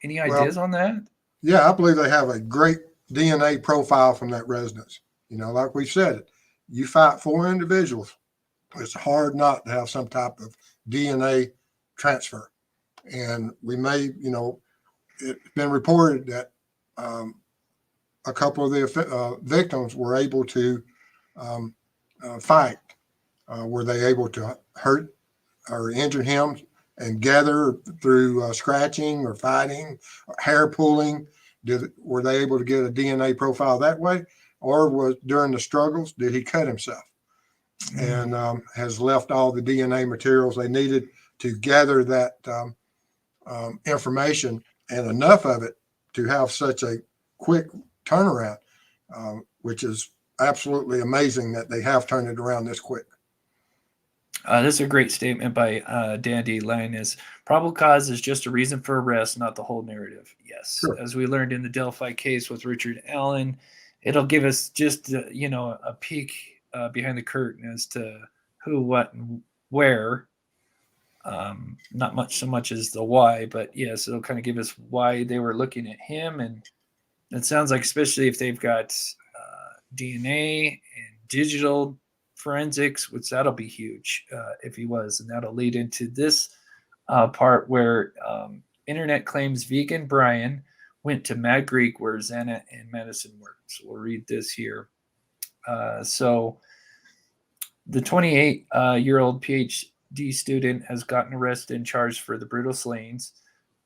Any ideas on that? Yeah, I believe they have a great DNA profile from that residence. Like we said, you fight 4 individuals, it's hard not to have some type of DNA transfer. And we may, it's been reported that a couple of the victims were able to fight. Were they able to hurt or injure him and gather through scratching or fighting, or hair pulling? Were they able to get a DNA profile that way? Or was during the struggles, did he cut himself and has left all the DNA materials they needed to gather that information and enough of it to have such a quick turnaround, which is absolutely amazing that they have turned it around this quick. This is a great statement by Dandy Linus. Probable cause is just a reason for arrest, not the whole narrative. Yes. Sure. As we learned in the Delphi case with Richard Allen, it'll give us just, a peek behind the curtain as to who, what, and where. Not much so much as the why, but yes, it'll kind of give us why they were looking at him. And it sounds like, especially if they've got DNA and digital forensics, which that'll be huge if he was, and that'll lead into this part where internet claims vegan Bryan went to Mad Greek where Xana and Madison worked. So we'll read this here. So the 28-year-old PhD student has gotten arrested and charged for the brutal slayings.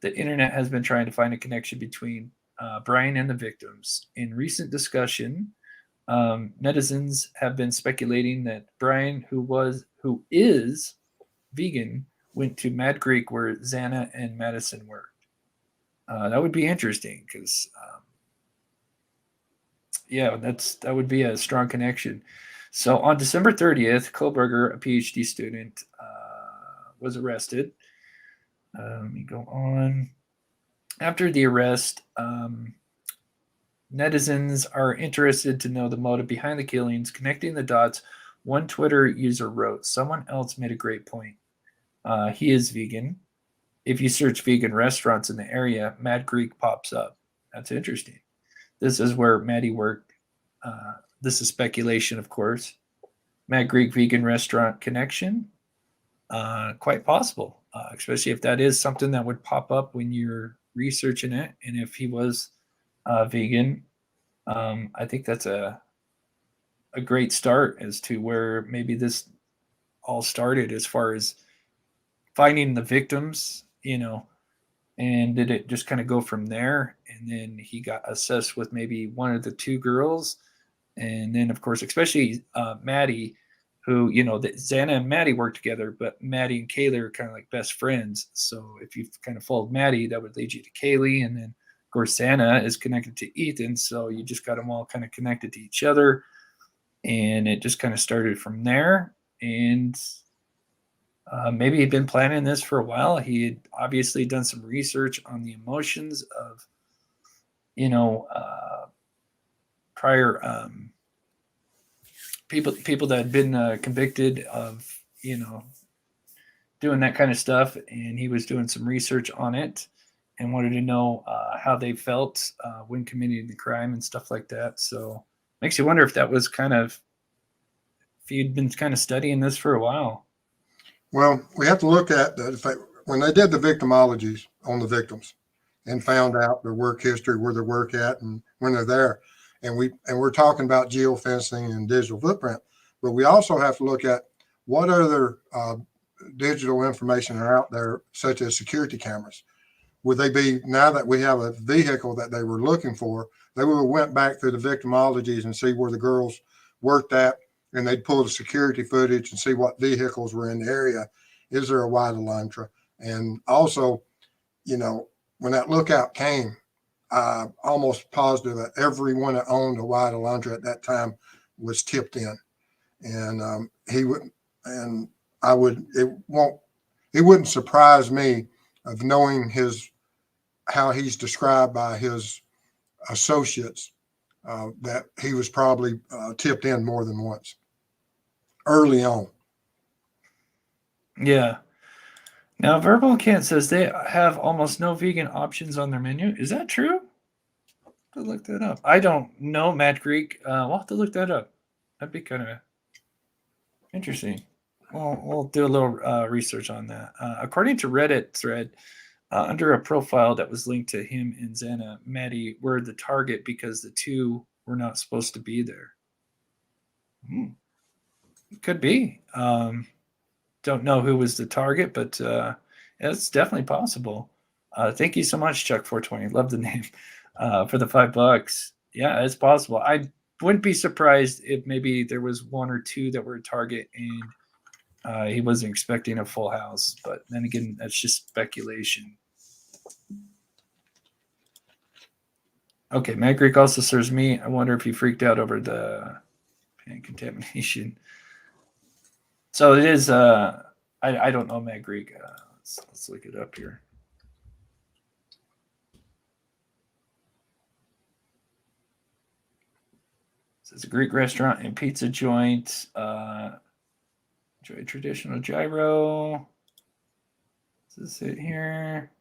The internet has been trying to find a connection between Bryan and the victims. In recent discussion, netizens have been speculating that Bryan, who is vegan, went to Mad Greek where Xana and Madison worked. That would be interesting because, that would be a strong connection. So on December 30th, Kohberger, a PhD student, was arrested. Let me go on. After the arrest, netizens are interested to know the motive behind the killings. Connecting the dots, one Twitter user wrote, "Someone else made a great point. He is vegan. If you search vegan restaurants in the area, Mad Greek pops up." That's interesting. This is where Maddie worked. This is speculation, of course. Mad Greek vegan restaurant connection. Quite possible, especially if that is something that would pop up when you're researching it. And if he was vegan, I think that's a great start as to where maybe this all started as far as finding the victims, and did it just kind of go from there? And then he got assessed with maybe one of the two girls. And then, of course, especially Maddie, who, that Xana and Maddie work together, but Maddie and Kaylee are kind of like best friends. So if you kind of followed Maddie, that would lead you to Kaylee. And then, of course, Xana is connected to Ethan. So you just got them all kind of connected to each other. And it just kind of started from there. And maybe he'd been planning this for a while. He had obviously done some research on the emotions of, prior people that had been convicted of, doing that kind of stuff. And he was doing some research on it and wanted to know how they felt when committing the crime and stuff like that. So makes you wonder if that was if he'd been kind of studying this for a while. Well, we have to look at when they did the victimologies on the victims and found out their work history, where they work at, and when they're there. And we're talking about geofencing and digital footprint, but we also have to look at what other digital information are out there, such as security cameras. Would they be, now that we have a vehicle that they were looking for, they would have went back through the victimologies and see where the girls worked at, and they'd pull the security footage and see what vehicles were in the area. Is there a White Elantra? And also, when that lookout came, almost positive that everyone that owned a White Elantra at that time was tipped in. And it wouldn't surprise me of knowing how he's described by his associates, that he was probably tipped in more than once early on. Yeah. Now, Verbal Kent says they have almost no vegan options on their menu. Is that true? I'll look that up. I don't know, Mad Greek. We'll have to look that up. That'd be kind of interesting. We'll do a little research on that. According to Reddit thread, under a profile that was linked to him and Xana, Maddie were the target because the two were not supposed to be there. Could be. Don't know who was the target, but it's definitely possible. Thank you so much, Chuck420. Love the name for the $5. Yeah, it's possible. I wouldn't be surprised if maybe there was one or two that were a target and he wasn't expecting a full house. But then again, that's just speculation. Okay, Matt Greek also serves me. I wonder if he freaked out over the pan contamination. So it is, I don't know, Matt Greek. Let's look it up here. So it's a Greek restaurant and pizza joint. Enjoy traditional gyro. Is this it here?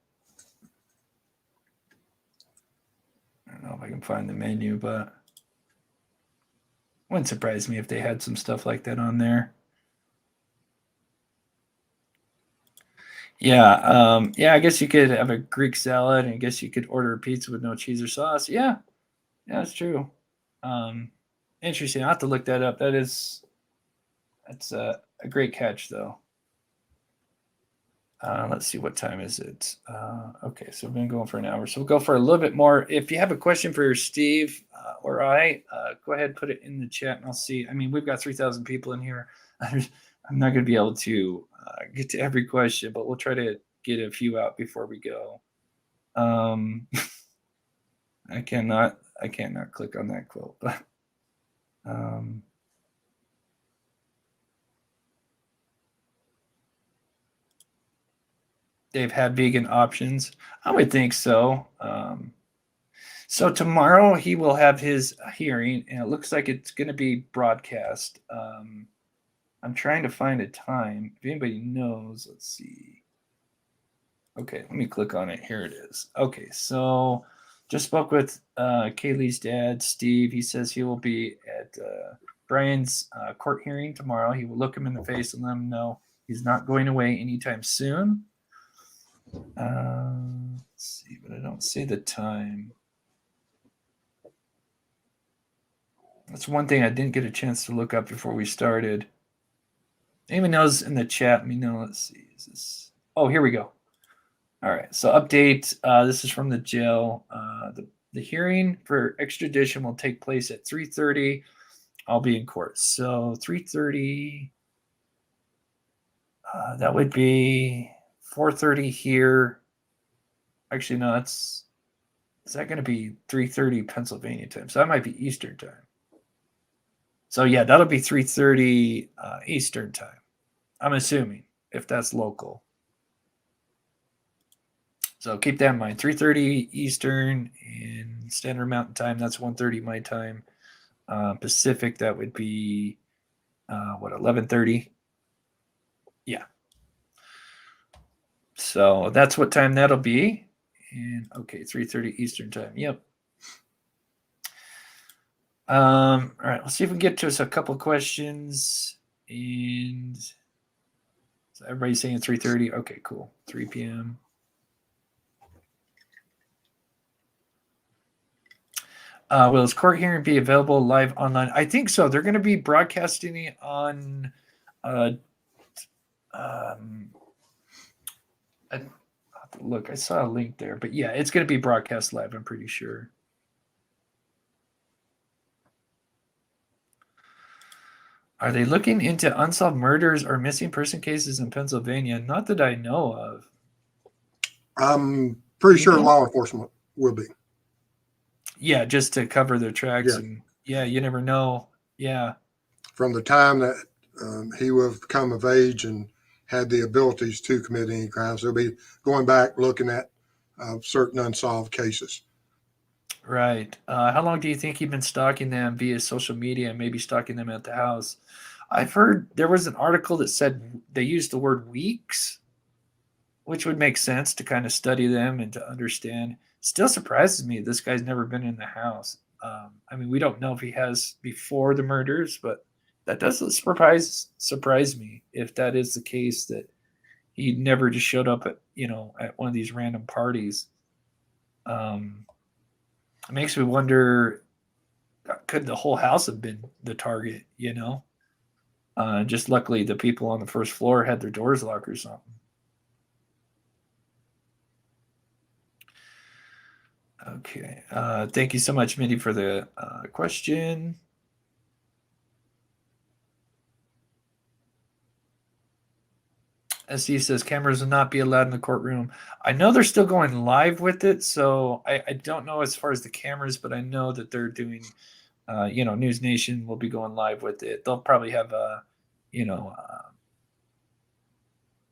I don't know if I can find the menu, but wouldn't surprise me if they had some stuff like that on there. Yeah, I guess you could have a Greek salad, and I guess you could order a pizza with no cheese or sauce. Yeah, that's true. Interesting. I'll have to look that up. That's a great catch, though. Let's see, what time is it? Okay, so we've been going for an hour, so we'll go for a little bit more. If you have a question for Steve or I, go ahead, put it in the chat, and I'll see. I mean, we've got 3,000 people in here. I'm not going to be able to get to every question, but we'll try to get a few out before we go. I cannot click on that quote, but they've had vegan options. I would think so. So tomorrow he will have his hearing, and it looks like it's going to be broadcast. I'm trying to find a time. If anybody knows, let's see. Okay, let me click on it. Here it is. Okay, so just spoke with Kaylee's dad, Steve. He says he will be at Bryan's court hearing tomorrow. He will look him in the face and let him know he's not going away anytime soon. Let's see, but I don't see the time. That's one thing I didn't get a chance to look up before we started. Anyone knows in the chat? Let me know. Let's see. Is this? Oh, here we go. All right. So update. This is from the jail. The hearing for extradition will take place at 3:30. I'll be in court. So 3:30. That would be 4:30 here. Actually, no. Is that going to be 3:30 Pennsylvania time? So that might be Eastern time. So yeah, that'll be 3:30 Eastern time. I'm assuming, if that's local. So keep that in mind. 3:30 Eastern and Standard Mountain Time. That's 1:30 my time. Pacific, that would be 11:30. Yeah. So that's what time that'll be. And okay, 3:30 Eastern time. Yep. All right, let's see if we can get to us a couple questions. And so everybody's saying 3:30. Okay, cool. 3 p.m. Will his court hearing be available live online? I think so. They're going to be broadcasting it on. Look, I saw a link there, but yeah, it's going to be broadcast live. I'm pretty sure. Are they looking into unsolved murders or missing person cases in Pennsylvania? Not that I know of. I'm pretty sure law enforcement will be. Yeah, just to cover their tracks. Yeah. And yeah, you never know. Yeah. From the time that he will have come of age and had the abilities to commit any crimes, they'll be going back looking at certain unsolved cases. Right. How long do you think you've been stalking them via social media and maybe stalking them at the house? I've heard there was an article that said they used the word weeks, which would make sense to kind of study them and to understand. Still surprises me this guy's never been in the house. I mean, we don't know if he has before the murders, but that does surprise me if that is the case, that he never just showed up at one of these random parties. It makes me wonder, could the whole house have been the target, just luckily the people on the first floor had their doors locked or something. Okay. Thank you so much, Mindy, for the question. SC says cameras will not be allowed in the courtroom. I know they're still going live with it, so I don't know as far as the cameras, but I know that they're doing, News Nation will be going live with it. They'll probably have a,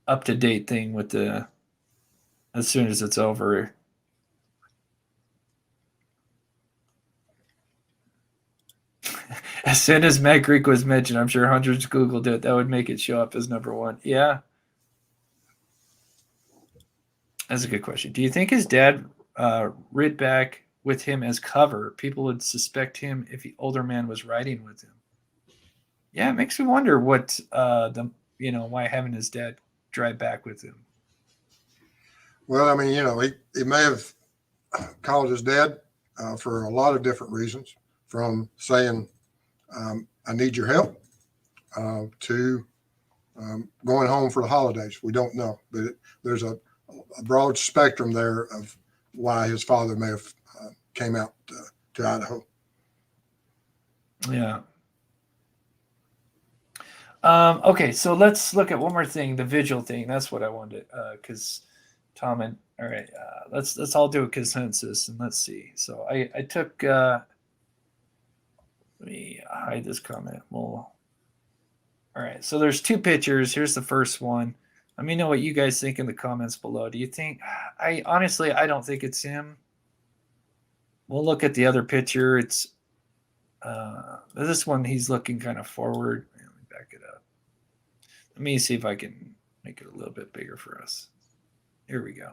up-to-date thing with as soon as it's over. As soon as Matt Greek was mentioned, I'm sure hundreds Googled it. That would make it show up as number one. Yeah. That's a good question. Do you think his dad rid back with him as cover? People would suspect him if the older man was riding with him. Yeah, it makes me wonder what why having his dad drive back with him. Well, I mean, he may have called his dad for a lot of different reasons, from saying, I need your help, to going home for the holidays. We don't know, but there's a broad spectrum there of why his father may have came out to Idaho. Yeah. Okay, so let's look at one more thing, the Vigil thing. That's what I wanted, because Tom and all right, let's all do a consensus and let's see. So I took. Let me hide this comment. Well, all right. So there's two pictures. Here's the first one. Let me know what you guys think in the comments below. Do you think? I honestly don't think it's him. We'll look at the other picture. It's this one. He's looking kind of forward. Let me back it up. Let me see if I can make it a little bit bigger for us. Here we go.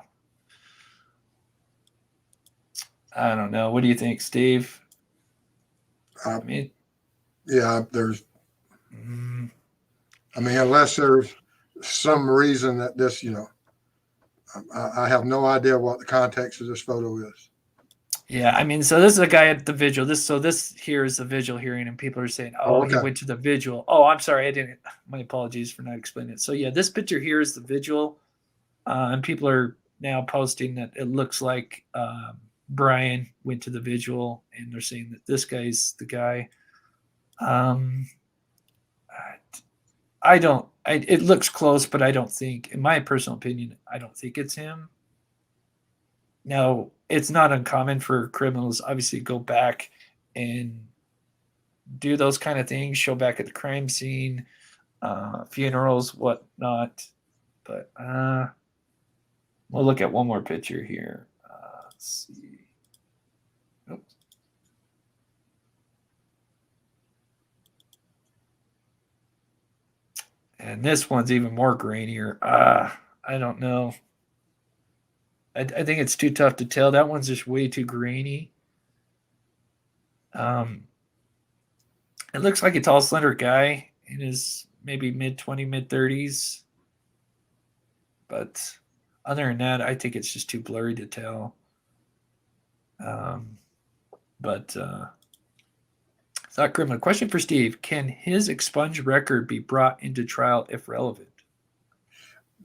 I don't know. What do you think, Steve? I mean, yeah, there's. I mean, unless there's some reason that this, I have no idea what the context of this photo is. Yeah, I mean, so this is a guy at the Vigil. This here is the Vigil hearing, and people are saying, "Oh, okay. He went to the Vigil." Oh, I'm sorry, I didn't. My apologies for not explaining it. So yeah, this picture here is the Vigil, and people are now posting that it looks like Bryan went to the Vigil, and they're saying that this guy's the guy. I don't. It looks close, but I don't think, in my personal opinion, I don't think it's him. Now, it's not uncommon for criminals, obviously, to go back and do those kind of things, show back at the crime scene, funerals, whatnot. But we'll look at one more picture here. Let's see. Oops. And this one's even more grainier. I don't know. I think it's too tough to tell. That one's just way too grainy. It looks like a tall, slender guy in his maybe mid-20s, mid-30s. But other than that, I think it's just too blurry to tell. It's not criminal. Question for Steve. Can his expunged record be brought into trial if relevant?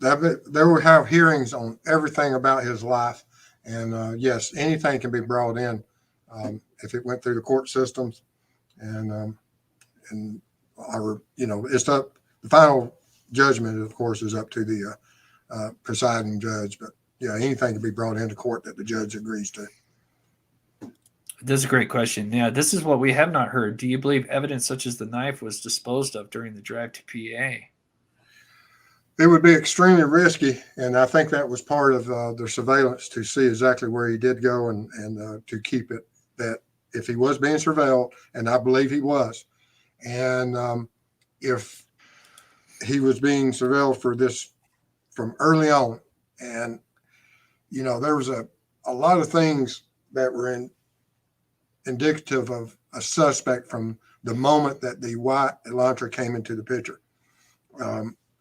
They will have hearings on everything about his life. And yes, anything can be brought in if it went through the court systems. And it's up. The final judgment, of course, is up to the presiding judge. But yeah, anything can be brought into court that the judge agrees to. This is a great question. Yeah, this is what we have not heard. Do you believe evidence such as the knife was disposed of during the drive to PA? It would be extremely risky, and I think that was part of the surveillance to see exactly where he did go and to keep it, that if he was being surveilled, and I believe he was, and if he was being surveilled for this from early on, and there was a lot of things that were indicative of a suspect from the moment that the White Elantra came into the picture.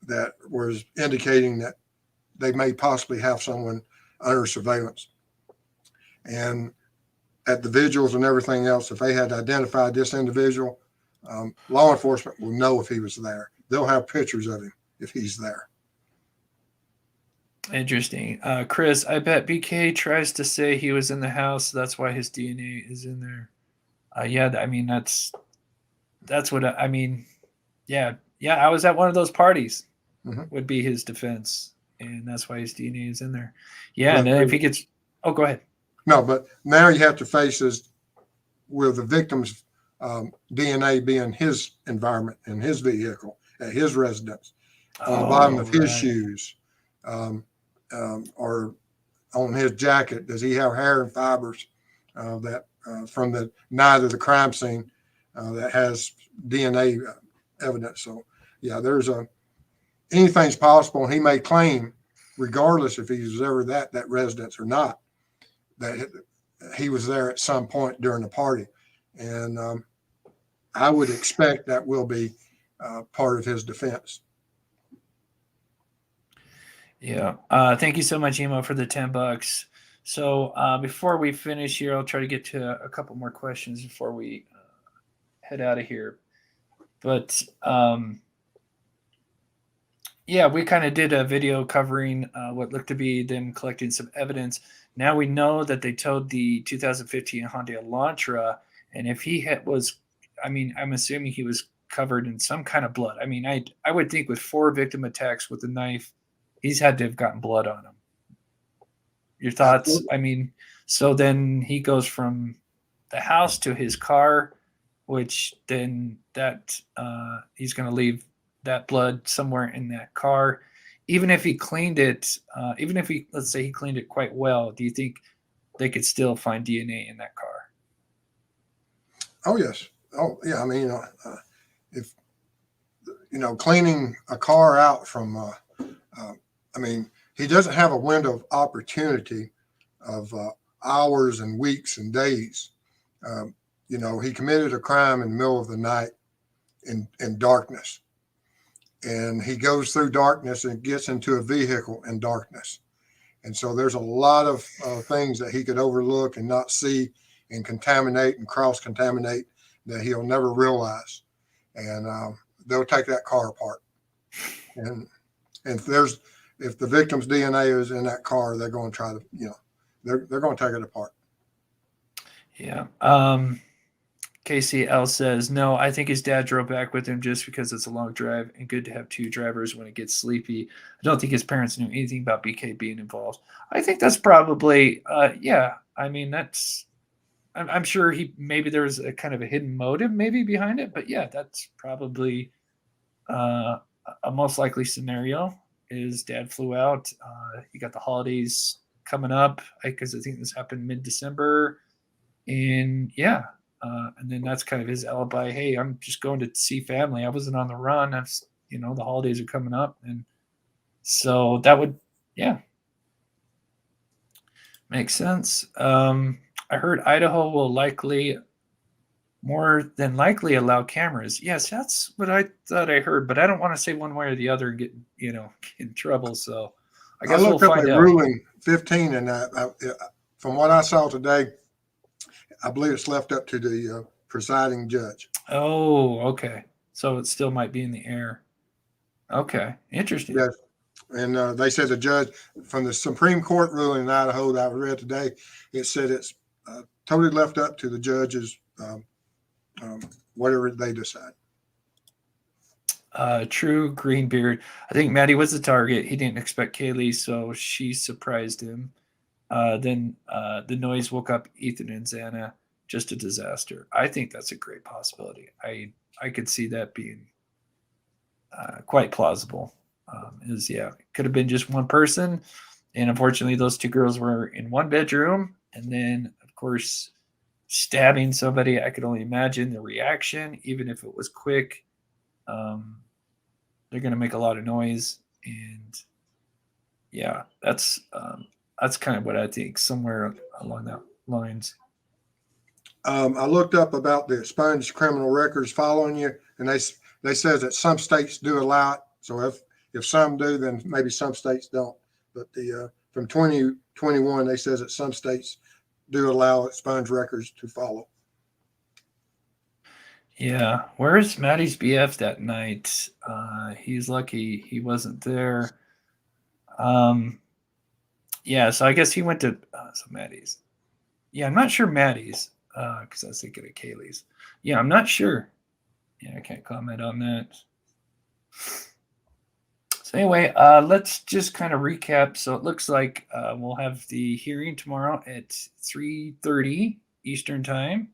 That was indicating that they may possibly have someone under surveillance. And at the vigils and everything else, if they had identified this individual, law enforcement will know if he was there. They'll have pictures of him if he's there. Interesting. Chris, I bet BK tries to say he was in the house. So that's why his DNA is in there. Yeah, I mean, that's what I mean. Yeah, I was at one of those parties. Would be his defense, and that's why his DNA is in there. Yeah, and then if he gets, go ahead. No, but now you have to face this with the victim's DNA being his environment in his vehicle at his residence, on the bottom of his shoes, or on his jacket. Does he have hair and fibers that from the night of the crime scene that has DNA evidence? So yeah, anything's possible, and he may claim, regardless if he was ever that residence or not, that he was there at some point during the party. And I would expect that will be part of his defense. Yeah. Thank you so much, Emo, for the $10. So before we finish here, I'll try to get to a couple more questions before we head out of here. But yeah, we kind of did a video covering what looked to be them collecting some evidence. Now we know that they towed the 2015 Hyundai Elantra, and if he I'm assuming he was covered in some kind of blood. I mean, I would think with 4 victim attacks with a knife, he's had to have gotten blood on him. Your thoughts? I mean, so then he goes from the house to his car, which then that he's going to leave that blood somewhere in that car. Even if he cleaned it, let's say he cleaned it quite well, do you think they could still find DNA in that car? Oh, yes. Oh, yeah. I mean, if, cleaning a car out from, I mean, he doesn't have a window of opportunity of hours and weeks and days. He committed a crime in the middle of the night in darkness. And he goes through darkness and gets into a vehicle in darkness. And so there's a lot of things that he could overlook and not see and contaminate and cross-contaminate that he'll never realize. And they'll take that car apart. And if the victim's DNA is in that car, they're going to try to, they're going to take it apart. Yeah. KCL says, no, I think his dad drove back with him just because it's a long drive and good to have 2 drivers when it gets sleepy. I don't think his parents knew anything about BK being involved. I think that's probably, yeah. I mean, I'm sure maybe there was a kind of a hidden motive maybe behind it, but yeah, that's probably a most likely scenario is dad flew out. You got the holidays coming up because I think this happened mid-December. And yeah, and then that's kind of his alibi. Hey, I'm just going to see family. I wasn't on the run. The holidays are coming up. And so that would, yeah, make sense. I heard Idaho will more than likely allow cameras. Yes, that's what I thought I heard, but I don't want to say one way or the other and get in trouble. So I guess we'll find out. Ruling 15 and from what I saw today, I believe it's left up to the presiding judge. Oh, okay. So it still might be in the air. Okay, interesting. Yes. And they said the judge from the Supreme Court ruling in Idaho that I read today, it said it's totally left up to the judges, whatever they decide. True Greenbeard. I think Maddie was the target. He didn't expect Kaylee, so she surprised him. Then the noise woke up Ethan and Xana. Just a disaster. I think that's a great possibility. I could see that being quite plausible. It could have been just one person, and unfortunately, those 2 girls were in one bedroom, and then of course, stabbing somebody. I could only imagine the reaction, even if it was quick. They're going to make a lot of noise, and yeah, that's kind of what I think, somewhere along that lines. I looked up about the expunged criminal records following you, and they said that some states do allow it. So if some do, then maybe some states don't. But from 2021, they says that some states do allow expunged records to follow. Yeah, where's Maddie's BF that night? He's lucky he wasn't there. Yeah, so I guess he went to Maddie's. Yeah, I'm not sure Maddie's because I was thinking of Kaylee's. Yeah, I'm not sure. Yeah, I can't comment on that. So anyway, let's just kind of recap. So it looks like we'll have the hearing tomorrow at 3:30 Eastern time.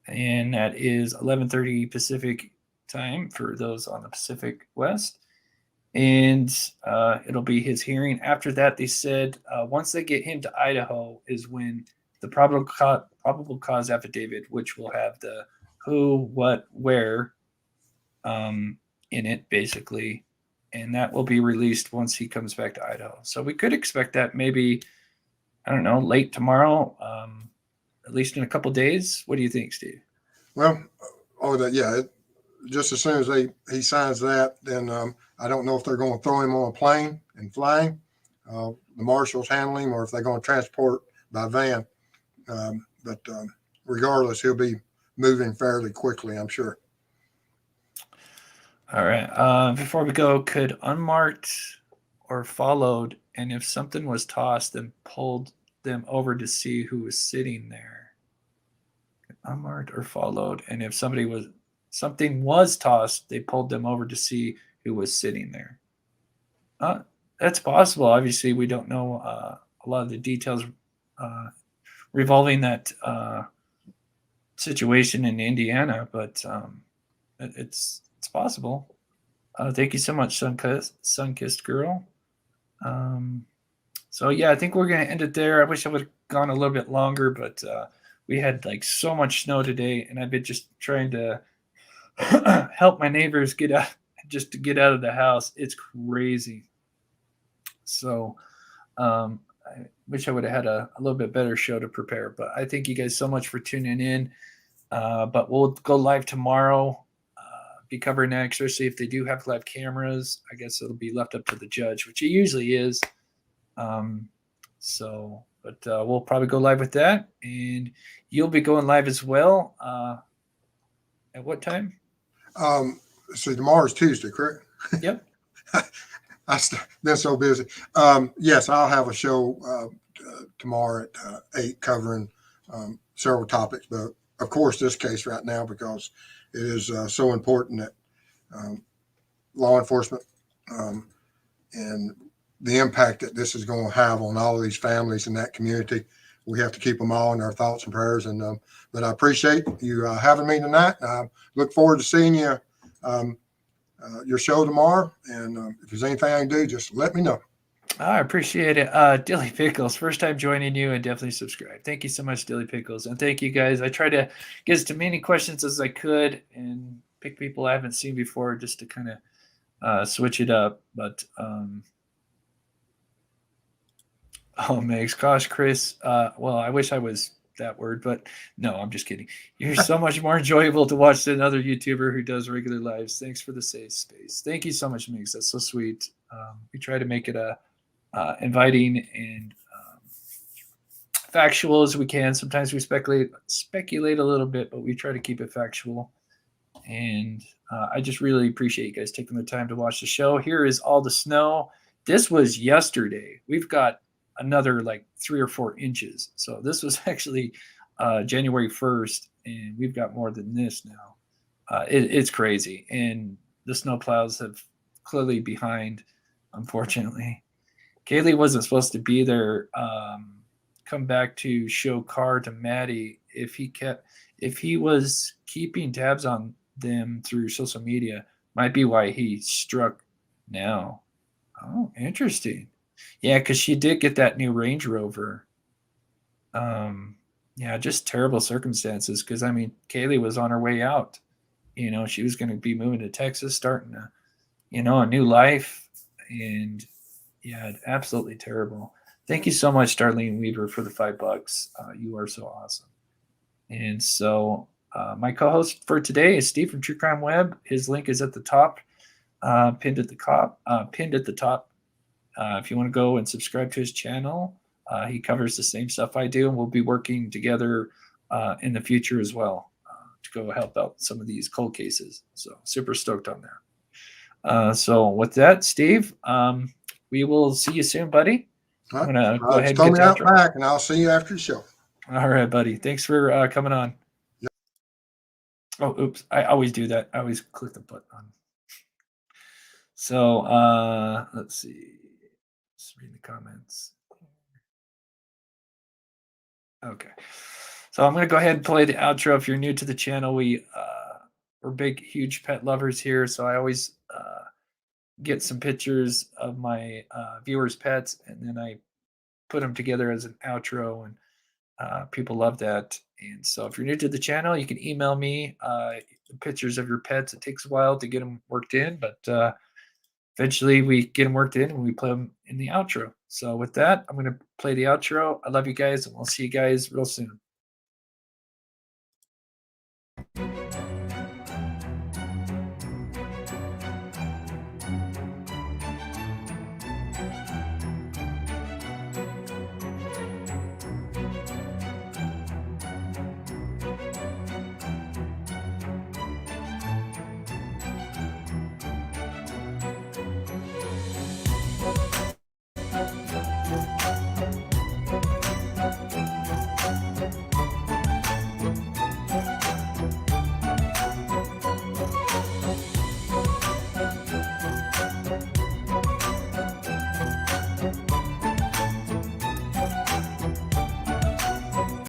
And that is 11:30 Pacific time for those on the Pacific West. And it'll be his hearing. After that, they said once they get him to Idaho is when the probable cause affidavit, which will have the who, what, where in it, basically. And that will be released once he comes back to Idaho. So we could expect that maybe, I don't know, late tomorrow, at least in a couple days. What do you think, Steve? Well, just as soon as he signs that, then I don't know if they're going to throw him on a plane and fly him. The marshals handle him, or if they're going to transport by van. But regardless, he'll be moving fairly quickly, I'm sure. All right. Before we go, could unmarked or followed, and if something was tossed, then pulled them over to see who was sitting there? Unmarked or followed, and if something was tossed, they pulled them over to see who was sitting there. That's possible. Obviously, we don't know a lot of the details revolving that situation in Indiana, but it's possible. Thank you so much, Sunkissed Girl. So yeah, I think we're gonna end it there. I wish I would have gone a little bit longer, but we had like so much snow today, and I've been just trying to help my neighbors get out of the house. It's crazy. So I wish I would have had a little bit better show to prepare, but I thank you guys so much for tuning in. But we'll go live tomorrow. Be covering that, especially if they do have live cameras. I guess it'll be left up to the judge, which it usually is. But we'll probably go live with that, and you'll be going live as well. At what time? So tomorrow's Tuesday, correct? Yep. Been so busy. Yes, I'll have a show tomorrow at 8 covering several topics, but of course this case right now, because it is so important that law enforcement and the impact that this is going to have on all of these families in that community. We have to keep them all in our thoughts and prayers. And but I appreciate you having me tonight. I look forward to seeing you your show tomorrow. And if there's anything I can do, just let me know. I appreciate it. Dilly Pickles, first time joining you, and definitely subscribe. Thank you so much, Dilly Pickles. And thank you guys. I try to get as many questions as I could and pick people I haven't seen before just to kind of switch it up. But oh, Megs, gosh, Chris. Well, I wish I was that word, but no, I'm just kidding. You're so much more enjoyable to watch than another YouTuber who does regular lives. Thanks for the safe space. Thank you so much, Megs. That's so sweet. We try to make it inviting and factual as we can. Sometimes we speculate a little bit, but we try to keep it factual. And I just really appreciate you guys taking the time to watch the show. Here is all the snow. This was yesterday. We've got another like 3 or 4 inches. So this was actually January 1st, and we've got more than this now. It's crazy. And the snow plows have clearly behind, unfortunately. Kaylee wasn't supposed to be there. Come back to show car to Maddie. If he was keeping tabs on them through social media, might be why he struck now. Oh, interesting. Yeah, because she did get that new Range Rover. Yeah, just terrible circumstances. Because I mean, Kaylee was on her way out. You know, she was going to be moving to Texas, starting a new life, and yeah, absolutely terrible. Thank you so much, Darlene Weaver, for the $5. You are so awesome. And so my co-host for today is Steve from True Crime Web. His link is at the top, pinned at the top. If you want to go and subscribe to his channel, he covers the same stuff I do, and we'll be working together in the future as well to go help out some of these cold cases. So super stoked on that. So with that, Steve, we will see you soon, buddy. I'm gonna go ahead and get me out back, and I'll see you after the show. All right, buddy. Thanks for coming on. Yep. Oh, oops! I always do that. I always click the button on. So let's see. Just read the comments. Okay. So I'm gonna go ahead and play the outro. If you're new to the channel, we're big, huge pet lovers here. So I always get some pictures of my viewers' pets, and then I put them together as an outro, and people love that. And so if you're new to the channel, you can email me pictures of your pets. It takes a while to get them worked in, but eventually we get them worked in and we play them in the outro. So with that, I'm going to play the outro. I love you guys, and we'll see you guys real soon.